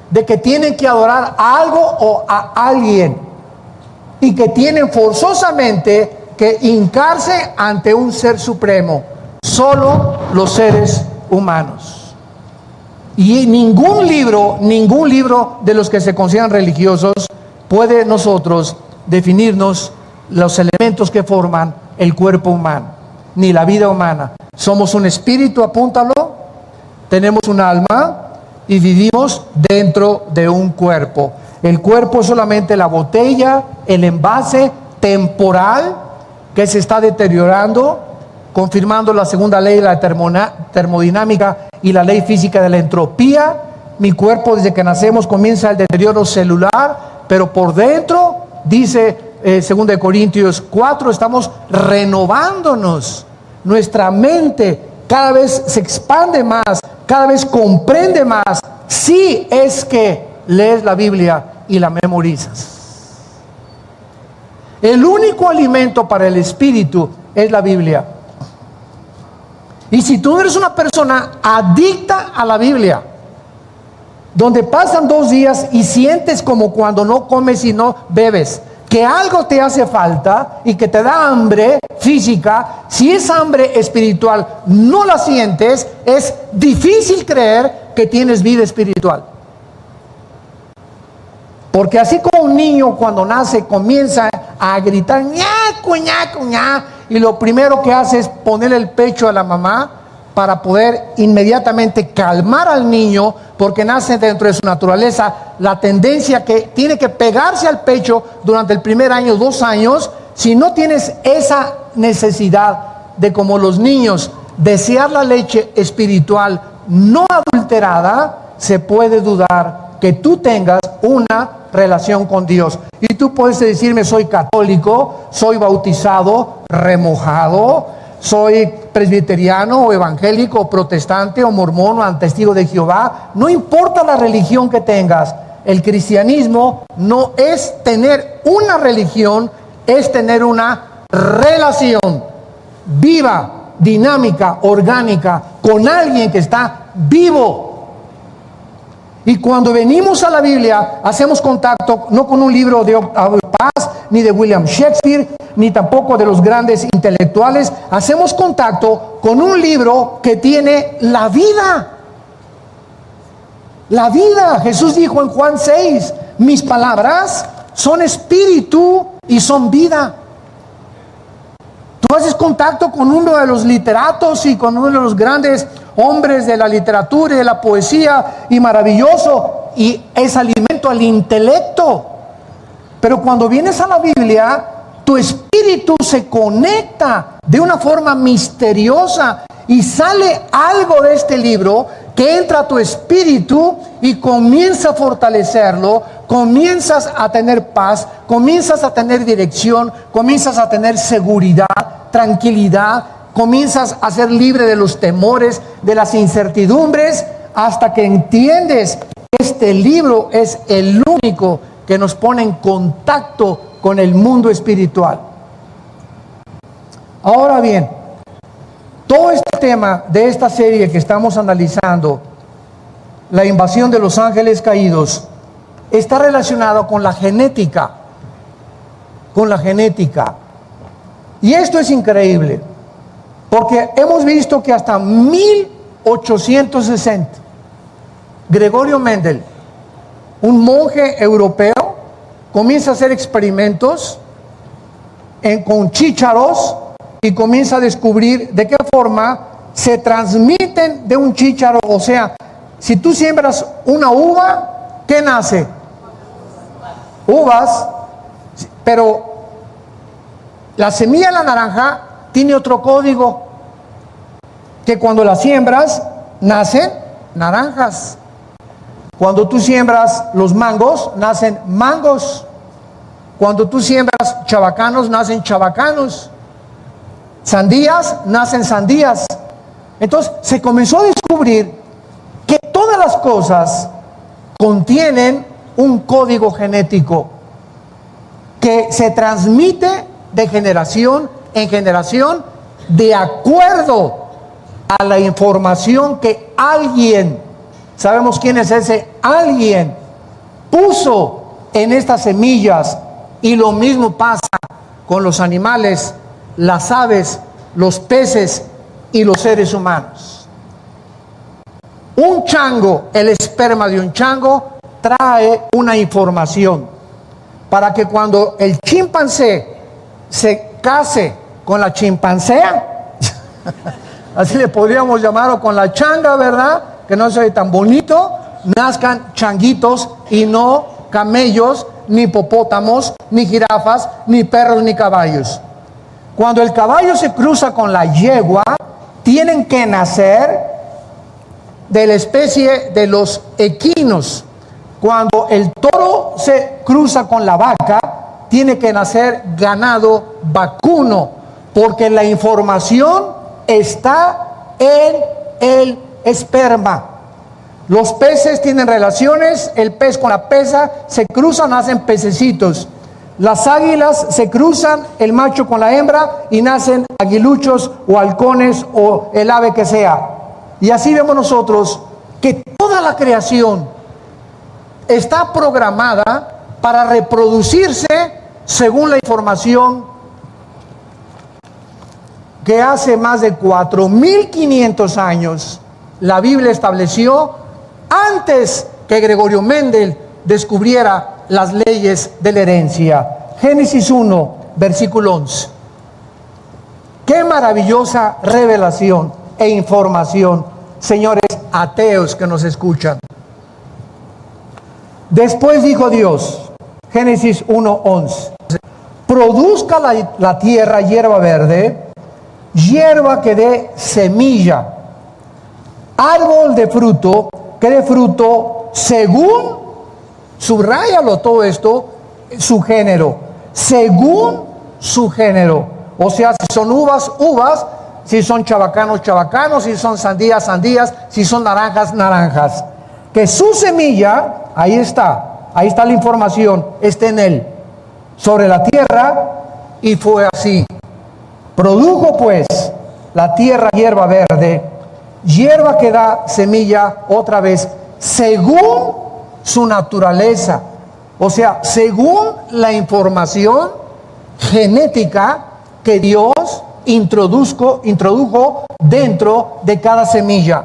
de que tienen que adorar a algo o a alguien, y que tienen forzosamente que hincarse ante un ser supremo. Solo los seres humanos. Y ningún libro de los que se consideran religiosos puede nosotros definirnos los elementos que forman el cuerpo humano, ni la vida humana. Somos un espíritu, apúntalo, tenemos un alma y vivimos dentro de un cuerpo. El cuerpo es solamente la botella, el envase temporal que se está deteriorando, confirmando la segunda ley de la termodinámica y la ley física de la entropía. Mi cuerpo desde que nacemos comienza el deterioro celular, pero por dentro, dice 2 Corintios 4, estamos renovándonos. Nuestra mente cada vez se expande más, cada vez comprende más, si es que lees la Biblia y la memorizas. El único alimento para el espíritu es la Biblia. Y si tú eres una persona adicta a la Biblia, donde pasan 2 días y sientes como cuando no comes y no bebes, que algo te hace falta y que te da hambre física, si esa hambre espiritual no la sientes, es difícil creer que tienes vida espiritual. Porque así como un niño cuando nace comienza a gritar ñacu, ñacu, ña, y lo primero que hace es ponerle el pecho a la mamá para poder inmediatamente calmar al niño, porque nace dentro de su naturaleza la tendencia que tiene que pegarse al pecho durante el primer año, 2 años. Si no tienes esa necesidad de, como los niños, desear la leche espiritual no adulterada, se puede dudar que tú tengas una relación con Dios. Y tú puedes decirme, soy católico, soy bautizado, remojado, soy presbiteriano o evangélico o protestante o mormón o testigo de Jehová. No importa la religión que tengas. El cristianismo no es tener una religión, es tener una relación viva, dinámica, orgánica, con alguien que está vivo. Y cuando venimos a la Biblia, hacemos contacto no con un libro de Octavio Paz, ni de William Shakespeare, ni tampoco de los grandes intelectuales. Hacemos contacto con un libro que tiene la vida. La vida. Jesús dijo en Juan 6, mis palabras son espíritu y son vida. Tú haces contacto con uno de los literatos y con uno de los grandes hombres de la literatura y de la poesía, y maravilloso, y es alimento al intelecto. Pero cuando vienes a la Biblia, tu espíritu se conecta de una forma misteriosa y sale algo de este libro que entra a tu espíritu y comienza a fortalecerlo, comienzas a tener paz, comienzas a tener dirección, comienzas a tener seguridad, tranquilidad, comienzas a ser libre de los temores, de las incertidumbres, hasta que entiendes que este libro es el único que nos pone en contacto con el mundo espiritual. Ahora bien, todo este tema de esta serie que estamos analizando, la invasión de los ángeles caídos, está relacionado con la genética. Con la genética. Y esto es increíble, porque hemos visto que hasta 1860, Gregorio Mendel, un monje europeo, comienza a hacer experimentos con chícharos y comienza a descubrir de qué forma se transmiten de un chícharo. O sea, si tú siembras una uva, ¿qué nace? Uvas, pero la semilla de la naranja tiene otro código, que cuando la siembras, nacen naranjas. Cuando tú siembras los mangos, nacen mangos. Cuando tú siembras chabacanos, nacen chabacanos. Sandías, nacen sandías. Entonces se comenzó a descubrir que todas las cosas contienen un código genético que se transmite de generación en generación de acuerdo a la información que alguien, sabemos quién es ese alguien, puso en estas semillas. Y lo mismo pasa con los animales, las aves, los peces y los seres humanos. Un chango, el esperma de un chango, trae una información para que cuando el chimpancé se case con la chimpancea, así le podríamos llamar, o con la changa, ¿verdad? Que no se ve tan bonito, nazcan changuitos y no camellos, ni hipopótamos, ni jirafas, ni perros, ni caballos. Cuando el caballo se cruza con la yegua, tienen que nacer de la especie de los equinos. Cuando el toro se cruza con la vaca, tiene que nacer ganado vacuno, porque la información está en el esperma. Los peces tienen relaciones, el pez con la peza se cruzan, nacen pececitos. Las águilas se cruzan, el macho con la hembra, y nacen aguiluchos o halcones o el ave que sea. Y así vemos nosotros que toda la creación está programada para reproducirse según la información que hace más de 4.500 años la Biblia estableció, antes que Gregorio Mendel descubriera las leyes de la herencia. Génesis 1, versículo 11. Qué maravillosa revelación e información, señores ateos que nos escuchan. Después dijo Dios, Génesis 1, 11, produzca la tierra hierba verde, hierba que dé semilla, árbol de fruto que dé fruto según Subráyalo todo esto, su género, según su género. O sea, si son uvas, uvas, si son chabacanos, chabacanos, si son sandías, sandías, si son naranjas, naranjas. Que su semilla, ahí está la información, está en él, sobre la tierra, y fue así. Produjo pues la tierra hierba verde, hierba que da semilla otra vez, según su naturaleza. O sea, según la información genética que Dios introdujo dentro de cada semilla.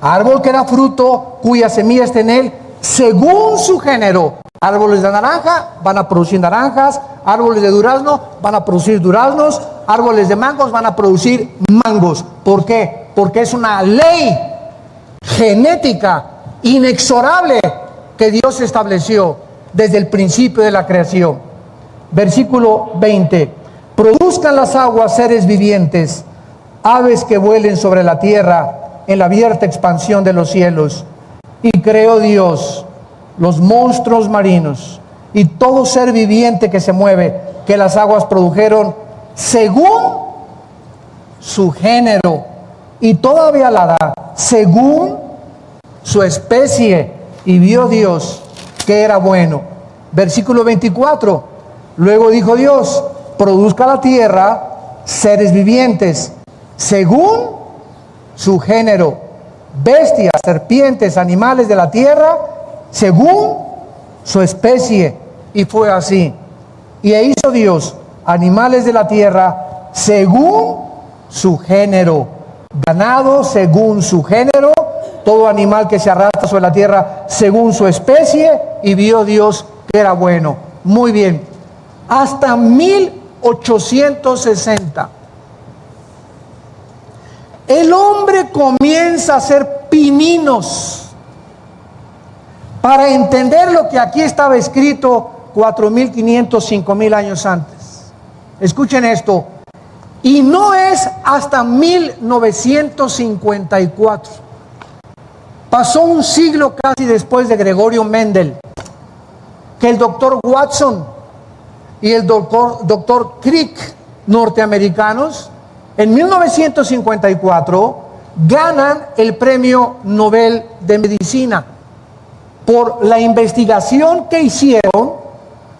Árbol que da fruto, cuya semilla está en él, según su género. Árboles de naranja van a producir naranjas, árboles de durazno van a producir duraznos, árboles de mangos van a producir mangos. ¿Por qué? Porque es una ley genética inexorable que Dios estableció desde el principio de la creación. Versículo 20. Produzcan las aguas seres vivientes, aves que vuelen sobre la tierra en la abierta expansión de los cielos. Y creó Dios los monstruos marinos y todo ser viviente que se mueve, que las aguas produjeron según su género, y todavía la da según su especie, y vio Dios que era bueno. Versículo 24. Luego dijo Dios: produzca la tierra seres vivientes según su género, bestias, serpientes, animales de la tierra según su especie. Y fue así. Y hizo Dios animales de la tierra según su género, ganado según su género, todo animal que se arrastra sobre la tierra según su especie, y vio Dios que era bueno. Muy bien. Hasta 1860 el hombre comienza a hacer pininos para entender lo que aquí estaba escrito 4.500, 5.000 años antes. Escuchen esto. Y no es hasta 1954. Pasó un siglo casi después de Gregorio Mendel, que el doctor Watson y el doctor Crick, norteamericanos, en 1954 ganan el premio Nobel de Medicina por la investigación que hicieron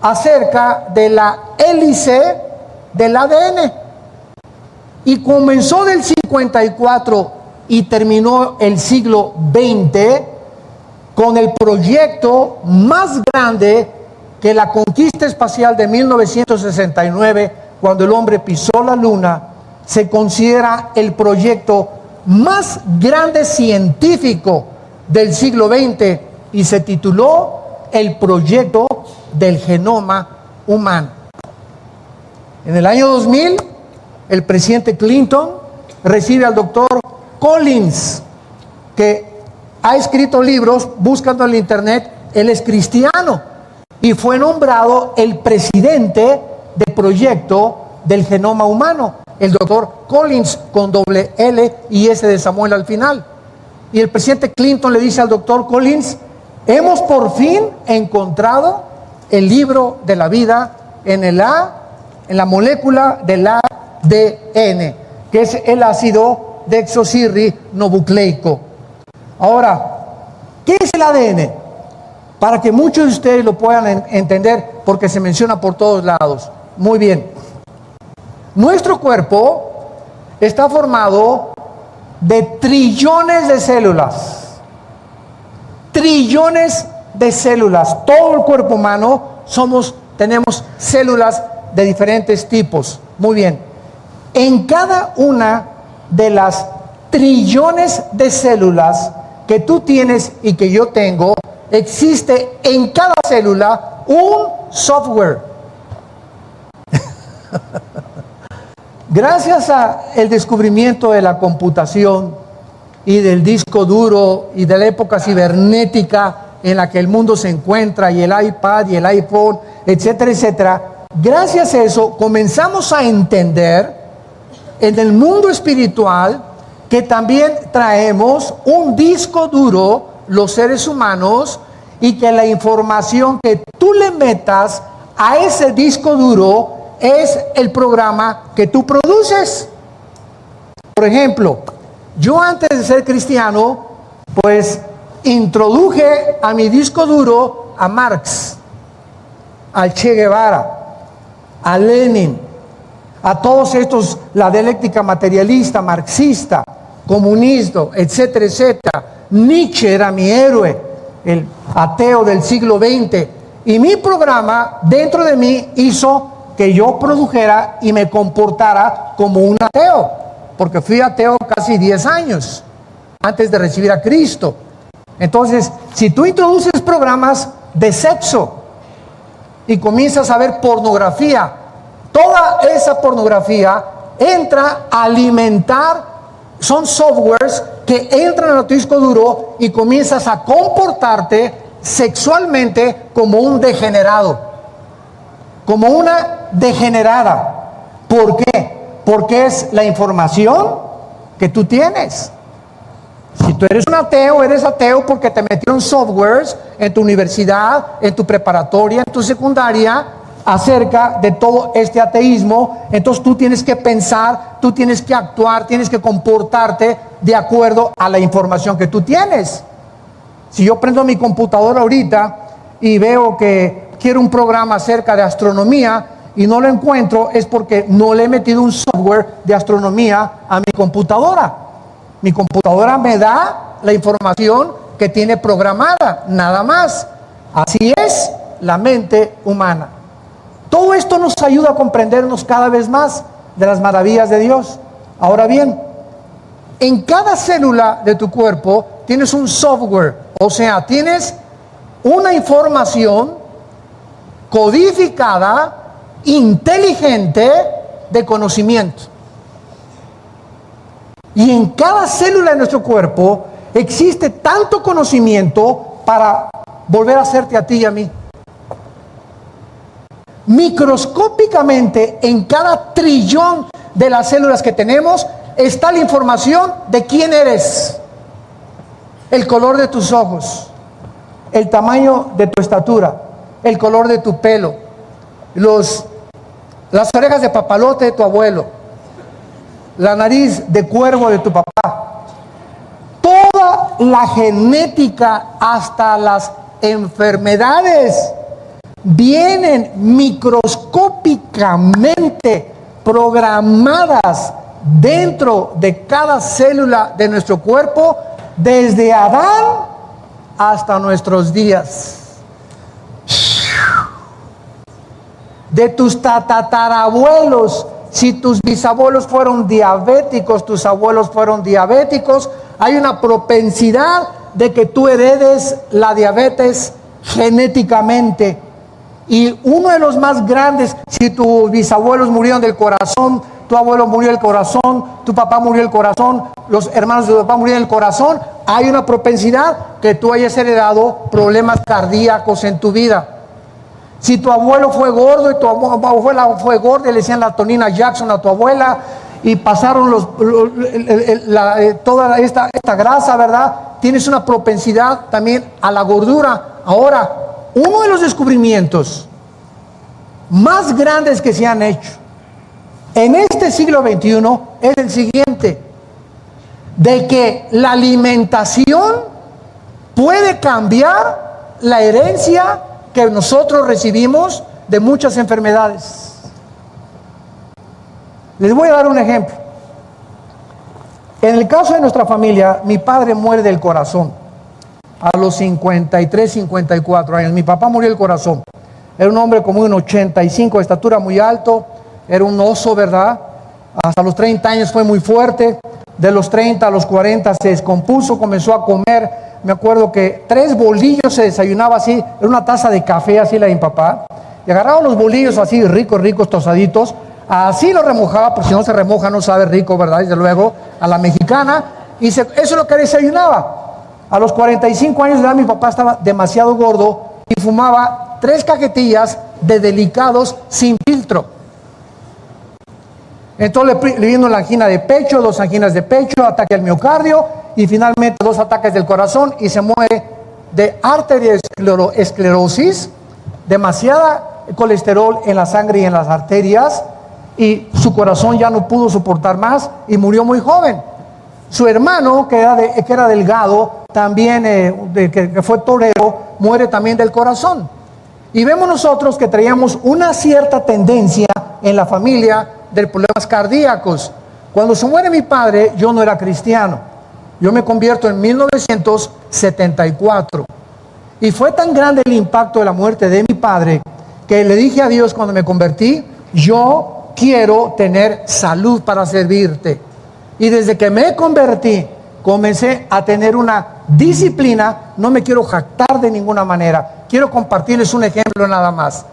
acerca de la hélice del ADN. Y comenzó del 54 y terminó el siglo XX con el proyecto más grande que la conquista espacial de 1969, cuando el hombre pisó la luna. Se considera el proyecto más grande científico del siglo XX y se tituló el proyecto del genoma humano. En el año 2000, el presidente Clinton recibe al doctor Collins, que ha escrito libros, buscando en la internet. Él es cristiano y fue nombrado el presidente del proyecto del genoma humano. El doctor Collins, con doble L y S de Samuel al final. Y el presidente Clinton le dice al doctor Collins: hemos por fin encontrado el libro de la vida en la molécula del ADN, que es el ácido desoxirribonucleico. Ahora, ¿qué es el ADN? Para que muchos de ustedes lo puedan entender, porque se menciona por todos lados. Muy bien. Nuestro cuerpo está formado de trillones de células. Trillones de células. Todo el cuerpo humano tenemos células de diferentes tipos. Muy bien. En cada una de las trillones de células que tú tienes y que yo tengo, existe en cada célula un software. Gracias al descubrimiento de la computación y del disco duro y de la época cibernética en la que el mundo se encuentra, y el iPad y el iPhone, etcétera, etcétera, gracias a eso comenzamos a entender en el mundo espiritual que también traemos un disco duro, los seres humanos, y que la información que tú le metas a ese disco duro es el programa que tú produces. Por ejemplo, yo antes de ser cristiano, pues introduje a mi disco duro a Marx, al Che Guevara, a Lenin, a todos estos, la dialéctica materialista, marxista, comunista, etcétera, etcétera. Nietzsche era mi héroe, el ateo del siglo XX. Y mi programa dentro de mí hizo que yo produjera y me comportara como un ateo, porque fui ateo casi 10 años antes de recibir a Cristo. Entonces, si tú introduces programas de sexo y comienzas a ver pornografía, toda esa pornografía entra a alimentar, son softwares que entran a tu disco duro y comienzas a comportarte sexualmente como un degenerado, como una degenerada. ¿Por qué? Porque es la información que tú tienes. Si tú eres un ateo, eres ateo porque te metieron softwares en tu universidad, en tu preparatoria, en tu secundaria, acerca de todo este ateísmo. Entonces tú tienes que pensar, tú tienes que actuar, tienes que comportarte de acuerdo a la información que tú tienes. Si yo prendo mi computadora ahorita y veo que quiero un programa acerca de astronomía y no lo encuentro, es porque no le he metido un software de astronomía a mi computadora. Mi computadora me da la información que tiene programada, nada más. Así es la mente humana. Todo esto nos ayuda a comprendernos cada vez más de las maravillas de Dios. Ahora bien, en cada célula de tu cuerpo tienes un software, o sea, tienes una información codificada, inteligente, de conocimiento. Y en cada célula de nuestro cuerpo existe tanto conocimiento para volver a hacerte a ti y a mí. Microscópicamente, en cada trillón de las células que tenemos, está la información de quién eres, el color de tus ojos, el tamaño de tu estatura, el color de tu pelo, las orejas de papalote de tu abuelo, la nariz de cuervo de tu papá. Toda la genética, hasta las enfermedades, vienen microscópicamente programadas dentro de cada célula de nuestro cuerpo, desde Adán hasta nuestros días. De tus tatarabuelos, si tus bisabuelos fueron diabéticos, tus abuelos fueron diabéticos, hay una propensidad de que tú heredes la diabetes genéticamente. Y uno de los más grandes, si tus bisabuelos murieron del corazón, tu abuelo murió del corazón, tu papá murió del corazón, los hermanos de tu papá murieron del corazón, hay una propensidad que tú hayas heredado problemas cardíacos en tu vida. Si tu abuelo fue gordo y tu abuela fue gorda, le decían la Tonina Jackson a tu abuela, y pasaron toda esta grasa, ¿verdad? Tienes una propensidad también a la gordura. Ahora, uno de los descubrimientos más grandes que se han hecho en este siglo XXI es el siguiente: de que la alimentación puede cambiar la herencia que nosotros recibimos de muchas enfermedades. Les voy a dar un ejemplo. En el caso de nuestra familia, mi padre muere del corazón a los 53, 54 años. Mi papá murió del corazón. Era un hombre como un 85 de estatura, muy alto. Era un oso, ¿verdad? Hasta los 30 años fue muy fuerte. De los 30 a los 40 se descompuso, comenzó a comer. Me acuerdo que 3 bolillos se desayunaba así, era una taza de café, así la de mi papá. Y agarraba los bolillos así, ricos, tostaditos. Así lo remojaba, porque si no se remoja no sabe rico, ¿verdad? Desde luego, a la mexicana. Y eso es lo que desayunaba. A los 45 años de edad mi papá estaba demasiado gordo y fumaba 3 cajetillas de Delicados sin filtro. Entonces le vino la angina de pecho, 2 anginas de pecho, ataque al miocardio y finalmente 2 ataques del corazón y se muere de arteriosclerosis, demasiada colesterol en la sangre y en las arterias, y su corazón ya no pudo soportar más y murió muy joven. Su hermano, que era delgado, también que fue torero, muere también del corazón. Y vemos nosotros que traíamos una cierta tendencia en la familia de problemas cardíacos. Cuando se muere mi padre, yo no era cristiano. Yo me convierto en 1974. Y fue tan grande el impacto de la muerte de mi padre que le dije a Dios cuando me convertí: yo quiero tener salud para servirte. Y desde que me convertí, comencé a tener una disciplina. No me quiero jactar de ninguna manera. Quiero compartirles un ejemplo nada más.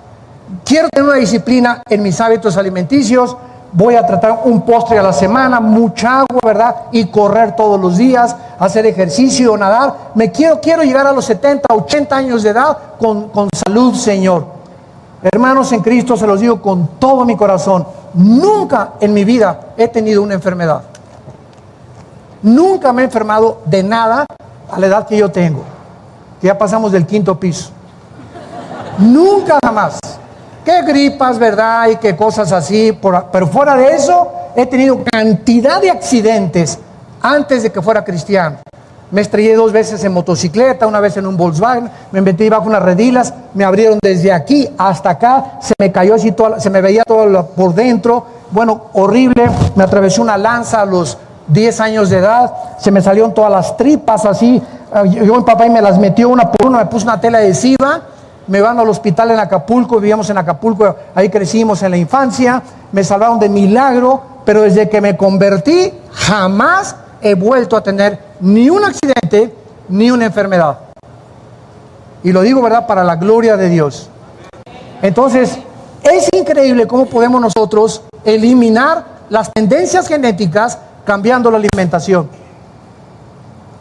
Quiero tener una disciplina en mis hábitos alimenticios. Voy a tratar un postre a la semana, mucha agua, ¿verdad? Y correr todos los días, hacer ejercicio, nadar. Quiero llegar a los 70, 80 años de edad con salud, Señor. Hermanos en Cristo, se los digo con todo mi corazón. Nunca en mi vida he tenido una enfermedad. Nunca me he enfermado de nada a la edad que yo tengo, que ya pasamos del 5º piso. Nunca jamás. Qué gripas, ¿verdad? Y qué cosas así. Pero fuera de eso, he tenido cantidad de accidentes antes de que fuera cristiano. Me estrellé 2 veces en motocicleta, una vez en un Volkswagen, me metí bajo unas redilas, me abrieron desde aquí hasta acá, se me cayó así, se me veía todo por dentro. Bueno, horrible. Me atravesó una lanza a los 10 años de edad, se me salieron todas las tripas así. Yo, mi papá, y me las metió una por una, me puso una tela adhesiva. Me van al hospital en Acapulco, vivíamos en Acapulco, ahí crecimos en la infancia, me salvaron de milagro, pero desde que me convertí, jamás he vuelto a tener ni un accidente, ni una enfermedad. Y lo digo, ¿verdad?, para la gloria de Dios. Entonces, es increíble cómo podemos nosotros eliminar las tendencias genéticas cambiando la alimentación.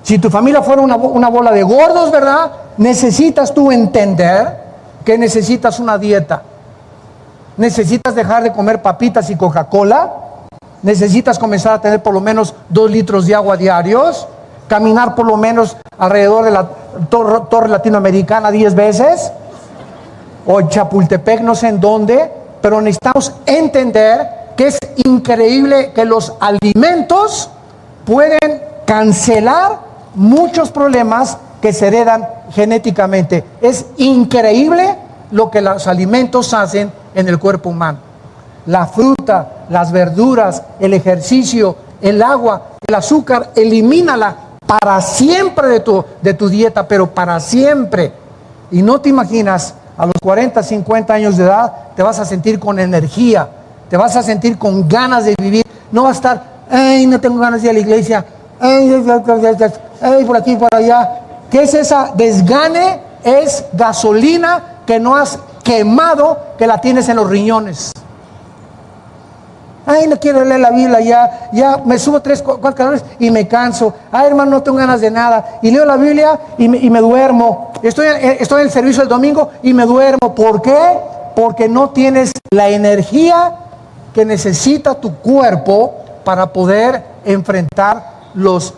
Si tu familia fuera una bola de gordos, ¿verdad?, necesitas tú entender que necesitas una dieta. Necesitas dejar de comer papitas y Coca-Cola. Necesitas comenzar a tener por lo menos 2 litros de agua diarios. Caminar por lo menos alrededor de la torre latinoamericana 10 veces. O Chapultepec, no sé en dónde. Pero necesitamos entender que es increíble que los alimentos pueden cancelar muchos problemas que se heredan genéticamente. Es increíble lo que los alimentos hacen en el cuerpo humano. La fruta, las verduras, el ejercicio, el agua, el azúcar, elimínala para siempre de tu dieta, pero para siempre. Y no te imaginas, a los 40, 50 años de edad, te vas a sentir con energía, te vas a sentir con ganas de vivir. No vas a estar, ay, no tengo ganas de ir a la iglesia, ay, por aquí, por allá. ¿Qué es esa desgane? Es gasolina que no has quemado, que la tienes en los riñones. Ay, no quiero leer la Biblia, ya me subo 3, 4 calorías y me canso. Ay, hermano, no tengo ganas de nada. Y leo la Biblia y me duermo. Estoy en el servicio el domingo y me duermo. ¿Por qué? Porque no tienes la energía que necesita tu cuerpo para poder enfrentar las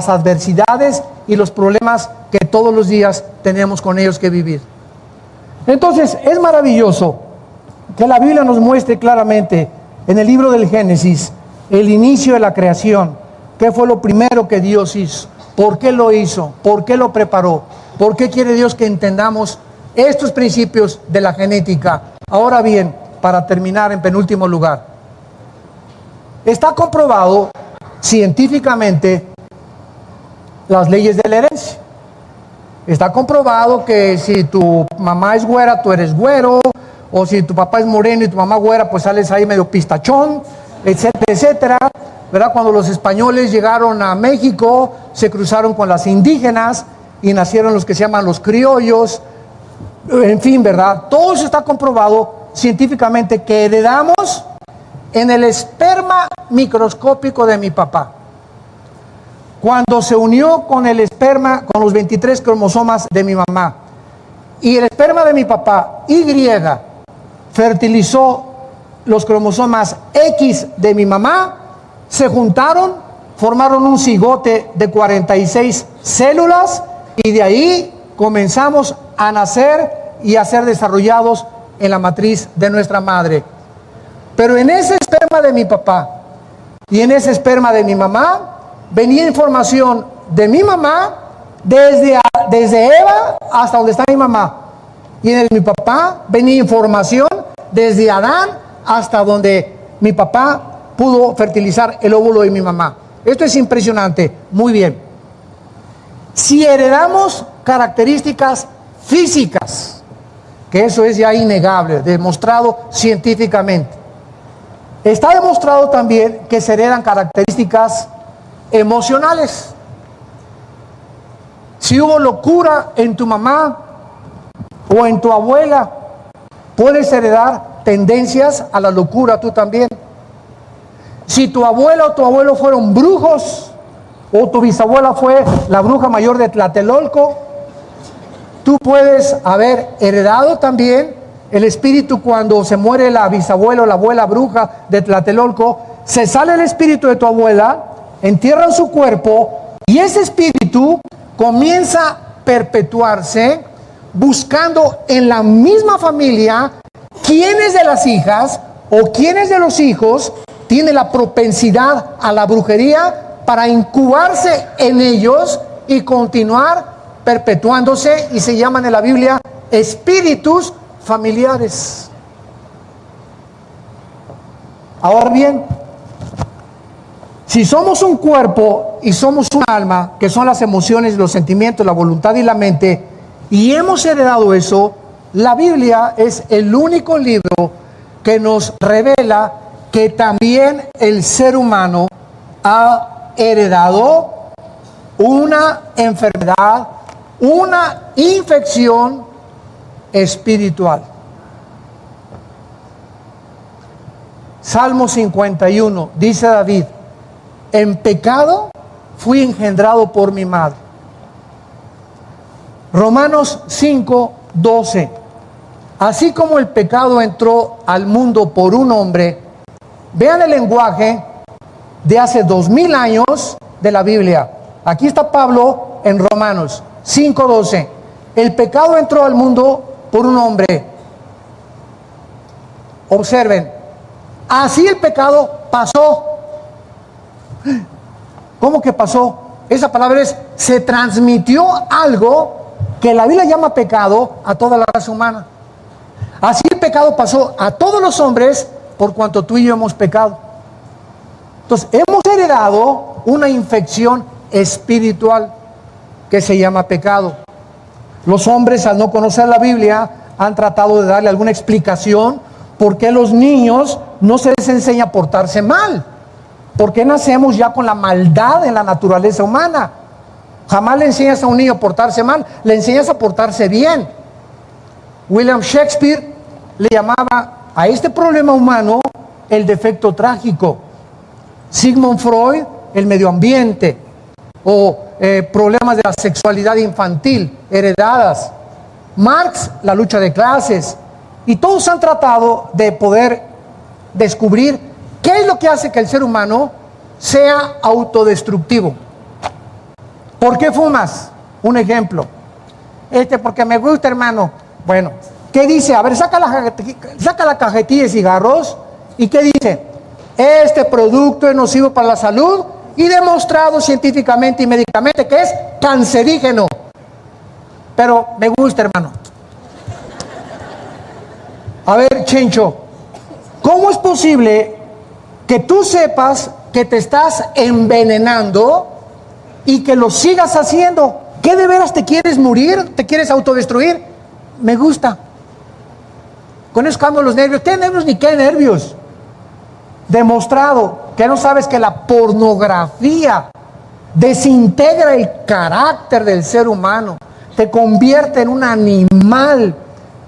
adversidades y los problemas que todos los días tenemos con ellos que vivir. Entonces, es maravilloso que la Biblia nos muestre claramente en el libro del Génesis el inicio de la creación. ¿Qué fue lo primero que Dios hizo? ¿Por qué lo hizo? ¿Por qué lo preparó? ¿Por qué quiere Dios que entendamos estos principios de la genética? Ahora bien, para terminar en penúltimo lugar, está comprobado científicamente las leyes de la herencia. Está comprobado que si tu mamá es güera, tú eres güero, o si tu papá es moreno y tu mamá güera, pues sales ahí medio pistachón, etcétera, etcétera. ¿Verdad? Cuando los españoles llegaron a México, se cruzaron con las indígenas y nacieron los que se llaman los criollos. En fin, ¿verdad? Todo eso está comprobado científicamente, que heredamos en el esperma microscópico de mi papá. Cuando se unió con el esperma, con los 23 cromosomas de mi mamá, y el esperma de mi papá, Y, fertilizó los cromosomas X de mi mamá, se juntaron, formaron un cigote de 46 células y de ahí comenzamos a nacer y a ser desarrollados en la matriz de nuestra madre. Pero en ese esperma de mi papá y en ese esperma de mi mamá venía información de mi mamá desde Eva hasta donde está mi mamá. Y en el de mi papá venía información desde Adán hasta donde mi papá pudo fertilizar el óvulo de mi mamá. Esto es impresionante. Muy bien. Si heredamos características físicas, que eso es ya innegable, demostrado científicamente, está demostrado también que se heredan características emocionales. Si hubo locura en tu mamá o en tu abuela, puedes heredar tendencias a la locura tú también. Si tu abuela o tu abuelo fueron brujos, o tu bisabuela fue la bruja mayor de Tlatelolco, tú puedes haber heredado también el espíritu. Cuando se muere la bisabuela o la abuela bruja de Tlatelolco, se sale el espíritu de tu abuela, entierran su cuerpo y ese espíritu comienza a perpetuarse buscando en la misma familia quiénes de las hijas o quiénes de los hijos tiene la propensidad a la brujería para incubarse en ellos y continuar perpetuándose, y se llaman en la Biblia espíritus familiares. Ahora bien, si somos un cuerpo y somos un alma, que son las emociones, los sentimientos, la voluntad y la mente, y hemos heredado eso, la Biblia es el único libro que nos revela que también el ser humano ha heredado una enfermedad, una infección espiritual. Salmo 51, dice David: en pecado fui engendrado por mi madre. Romanos 5, 12. Así como el pecado entró al mundo por un hombre, vean el lenguaje de hace 2000 años de la Biblia. Aquí está Pablo en Romanos 5, 12. El pecado entró al mundo por un hombre. Observen, así el pecado pasó. ¿Cómo que pasó? Esa palabra es, se transmitió algo que la Biblia llama pecado a toda la raza humana. Así el pecado pasó a todos los hombres por cuanto tú y yo hemos pecado. Entonces, hemos heredado una infección espiritual que se llama pecado. Los hombres, al no conocer la Biblia, han tratado de darle alguna explicación por qué a los niños no se les enseña a portarse mal. ¿Por qué nacemos ya con la maldad en la naturaleza humana? Jamás le enseñas a un niño a portarse mal, le enseñas a portarse bien. William Shakespeare le llamaba a este problema humano el defecto trágico. Sigmund Freud, el medio ambiente, o problemas de la sexualidad infantil heredadas. Marx, la lucha de clases. Y todos han tratado de poder descubrir qué es lo que hace que el ser humano sea autodestructivo. ¿Por qué fumas? Un ejemplo. Porque me gusta, hermano. Bueno, ¿qué dice? A ver, saca la cajetilla de cigarros. ¿Y qué dice? Este producto es nocivo para la salud y demostrado científicamente y médicamente que es cancerígeno. Pero me gusta, hermano. A ver, Chencho, ¿cómo es posible que tú sepas que te estás envenenando y que lo sigas haciendo? ¿Qué de veras te quieres morir? ¿Te quieres autodestruir? Me gusta. Con eso cambio los nervios. ¿Qué nervios ni qué nervios? Demostrado que no sabes que la pornografía desintegra el carácter del ser humano, te convierte en un animal,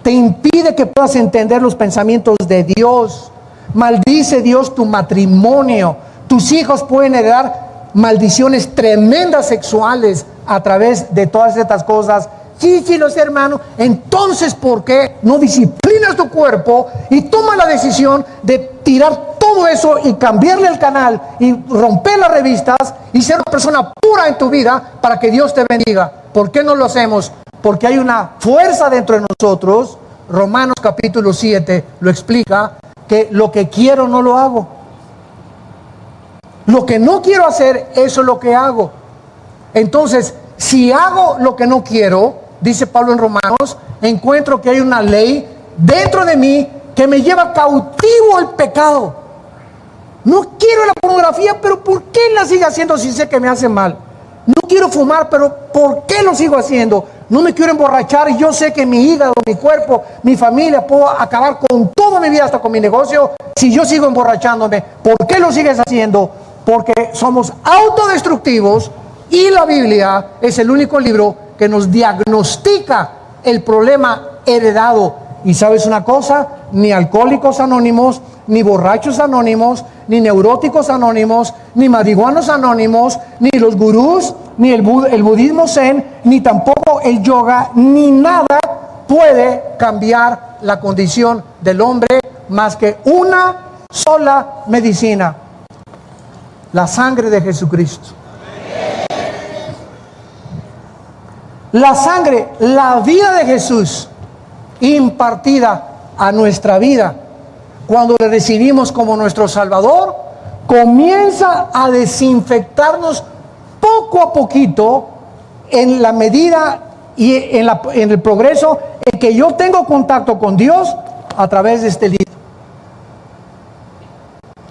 te impide que puedas entender los pensamientos de Dios. Maldice Dios tu matrimonio. Tus hijos pueden heredar maldiciones tremendas sexuales a través de todas estas cosas. Sí, los hermanos. Entonces, ¿por qué no disciplinas tu cuerpo y toma la decisión de tirar todo todo eso y cambiarle el canal y romper las revistas y ser una persona pura en tu vida para que Dios te bendiga. ¿Por qué no lo hacemos? Porque hay una fuerza dentro de nosotros. Romanos capítulo 7 lo explica, que lo que quiero no lo hago. Lo que no quiero hacer, eso es lo que hago. Entonces, si hago lo que no quiero, dice Pablo en Romanos, encuentro que hay una ley dentro de mí que me lleva cautivo al pecado. No quiero la pornografía, pero ¿por qué la sigo haciendo si sé que me hace mal? No quiero fumar, pero ¿por qué lo sigo haciendo? No me quiero emborrachar y yo sé que mi hígado, mi cuerpo, mi familia, puedo acabar con toda mi vida, hasta con mi negocio, si yo sigo emborrachándome. ¿Por qué lo sigues haciendo? Porque somos autodestructivos y la Biblia es el único libro que nos diagnostica el problema heredado. Y ¿sabes una cosa? Ni Alcohólicos Anónimos, ni Borrachos Anónimos, ni Neuróticos Anónimos, ni Marihuanos Anónimos, ni los gurús, ni el budismo zen, ni tampoco el yoga, ni nada puede cambiar la condición del hombre más que una sola medicina: la sangre de Jesucristo. La sangre, la vida de Jesús impartida a nuestra vida, cuando le recibimos como nuestro Salvador, comienza a desinfectarnos poco a poquito, en la medida y en el progreso en que yo tengo contacto con Dios a través de este libro.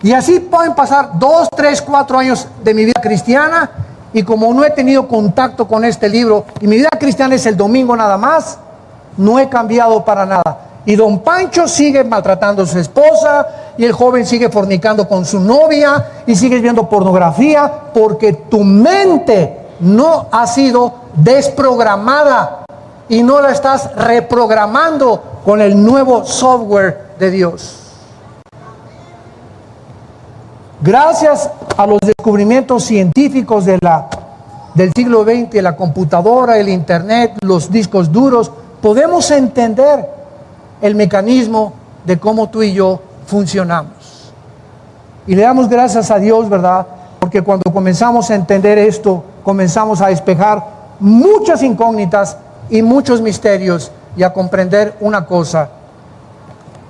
Y así pueden pasar 2, 3, 4 años de mi vida cristiana, y como no he tenido contacto con este libro, y mi vida cristiana es el domingo nada más, no he cambiado para nada. Y don Pancho sigue maltratando a su esposa, y el joven sigue fornicando con su novia, y sigues viendo pornografía, porque tu mente no ha sido desprogramada y no la estás reprogramando con el nuevo software de Dios. Gracias a los descubrimientos científicos del siglo XX, la computadora, el internet, los discos duros, podemos entender el mecanismo de cómo tú y yo funcionamos. Y le damos gracias a Dios, ¿verdad? Porque cuando comenzamos a entender esto, comenzamos a despejar muchas incógnitas y muchos misterios, y a comprender una cosa: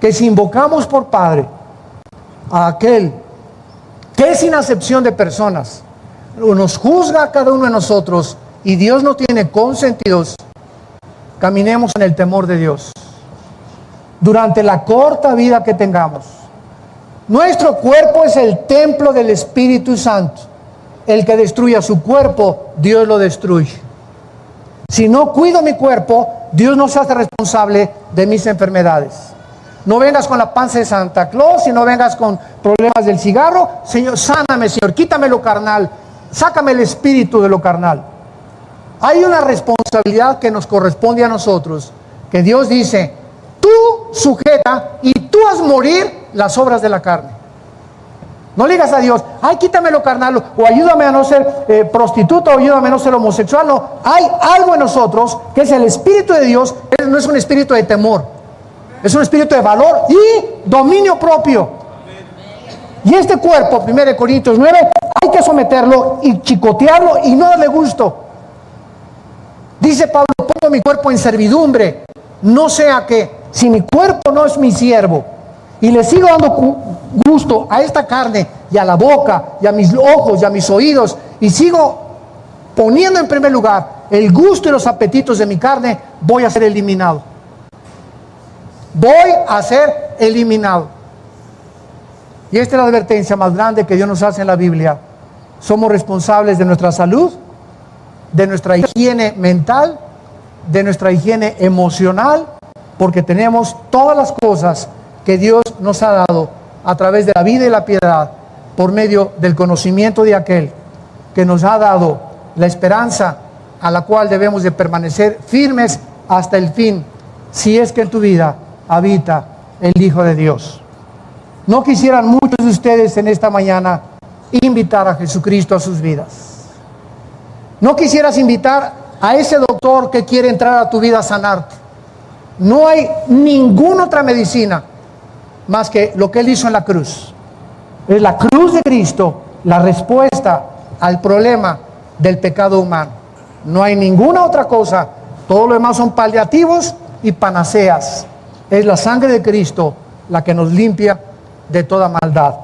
que si invocamos por Padre a aquel que es sin acepción de personas, nos juzga a cada uno de nosotros, y Dios no tiene consentidos, caminemos en el temor de Dios durante la corta vida que tengamos. Nuestro cuerpo es el templo del Espíritu Santo. El que destruya su cuerpo, Dios lo destruye. Si no cuido mi cuerpo, Dios no se hace responsable de mis enfermedades. No vengas con la panza de Santa Claus, y no vengas con problemas del cigarro. Señor, sáname, Señor, quítame lo carnal, sácame el espíritu de lo carnal. Hay una responsabilidad que nos corresponde a nosotros, que Dios dice: tú sujeta y tú haz morir las obras de la carne. No le digas a Dios: ay, quítame lo carnal, o ayúdame a no ser prostituta, o ayúdame a no ser homosexual. No, hay algo en nosotros que es el Espíritu de Dios. No es un espíritu de temor, es un espíritu de valor y dominio propio. Y este cuerpo, 1 Corintios 9, hay que someterlo y chicotearlo y no darle gusto. Dice Pablo: pongo mi cuerpo en servidumbre, no sea que, si mi cuerpo no es mi siervo, y le sigo dando gusto a esta carne, y a la boca, y a mis ojos, y a mis oídos, y sigo poniendo en primer lugar el gusto y los apetitos de mi carne, voy a ser eliminado. Voy a ser eliminado. Y esta es la advertencia más grande que Dios nos hace en la Biblia. Somos responsables de nuestra salud, de nuestra higiene mental, de nuestra higiene emocional, porque tenemos todas las cosas que Dios nos ha dado a través de la vida y la piedad, por medio del conocimiento de aquel que nos ha dado la esperanza a la cual debemos de permanecer firmes hasta el fin, si es que en tu vida habita el Hijo de Dios. ¿No quisieran muchos de ustedes en esta mañana invitar a Jesucristo a sus vidas? ¿No quisieras invitar a ese doctor que quiere entrar a tu vida a sanarte? No hay ninguna otra medicina más que lo que Él hizo en la cruz. Es la cruz de Cristo la respuesta al problema del pecado humano. No hay ninguna otra cosa. Todo lo demás son paliativos y panaceas. Es la sangre de Cristo la que nos limpia de toda maldad.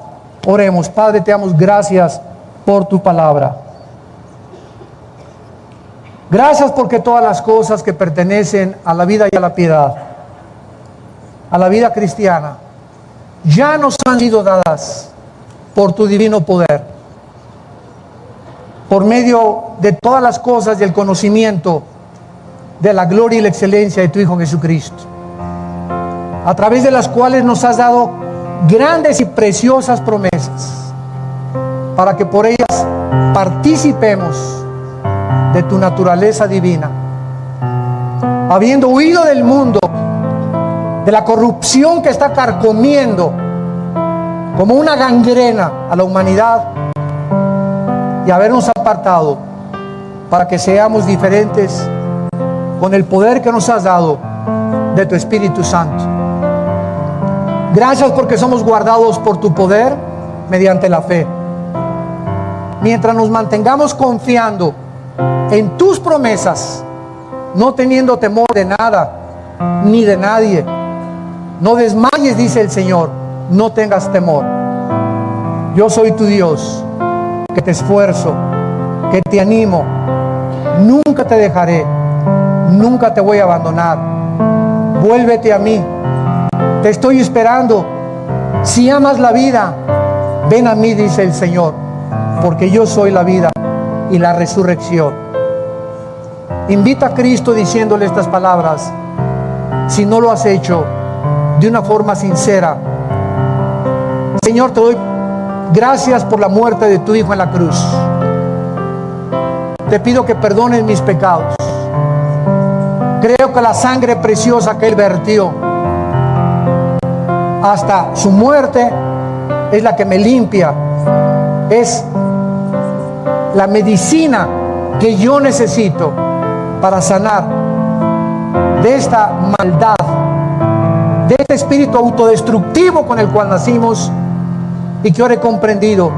Oremos. Padre, te damos gracias por tu palabra. Gracias porque todas las cosas que pertenecen a la vida y a la piedad, a la vida cristiana, ya nos han sido dadas por tu divino poder, por medio de todas las cosas y el conocimiento de la gloria y la excelencia de tu Hijo Jesucristo, a través de las cuales nos has dado grandes y preciosas promesas, para que por ellas participemos de tu naturaleza divina, habiendo huido del mundo, de la corrupción que está carcomiendo como una gangrena a la humanidad, y habernos apartado para que seamos diferentes con el poder que nos has dado de tu Espíritu Santo. Gracias porque somos guardados por tu poder mediante la fe. Mientras nos mantengamos confiando en tus promesas, no teniendo temor de nada ni de nadie. No desmayes, dice el Señor, no tengas temor. Yo soy tu Dios, que te esfuerzo, que te animo. Nunca te dejaré, nunca te voy a abandonar. Vuélvete a mí, te estoy esperando. Si amas la vida, ven a mí, dice el Señor, porque yo soy la vida y la resurrección. Invita a Cristo diciéndole estas palabras, si no lo has hecho de una forma sincera. Señor, te doy gracias por la muerte de tu Hijo en la cruz. Te pido que perdones mis pecados. Creo que la sangre preciosa que Él vertió hasta su muerte es la que me limpia, es la medicina que yo necesito para sanar de esta maldad, de este espíritu autodestructivo con el cual nacimos, y que ahora he comprendido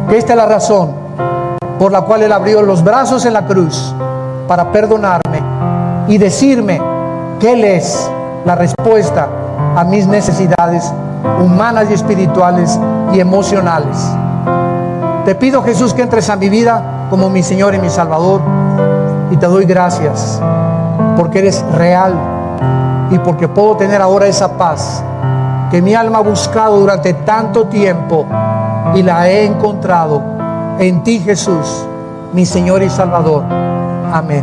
que esta es la razón por la cual Él abrió los brazos en la cruz para perdonarme y decirme que Él es la respuesta a mis necesidades humanas y espirituales y emocionales. Te pido, Jesús, que entres a mi vida como mi Señor y mi Salvador, y te doy gracias porque eres real y porque puedo tener ahora esa paz que mi alma ha buscado durante tanto tiempo y la he encontrado en ti, Jesús, mi Señor y Salvador. Amén.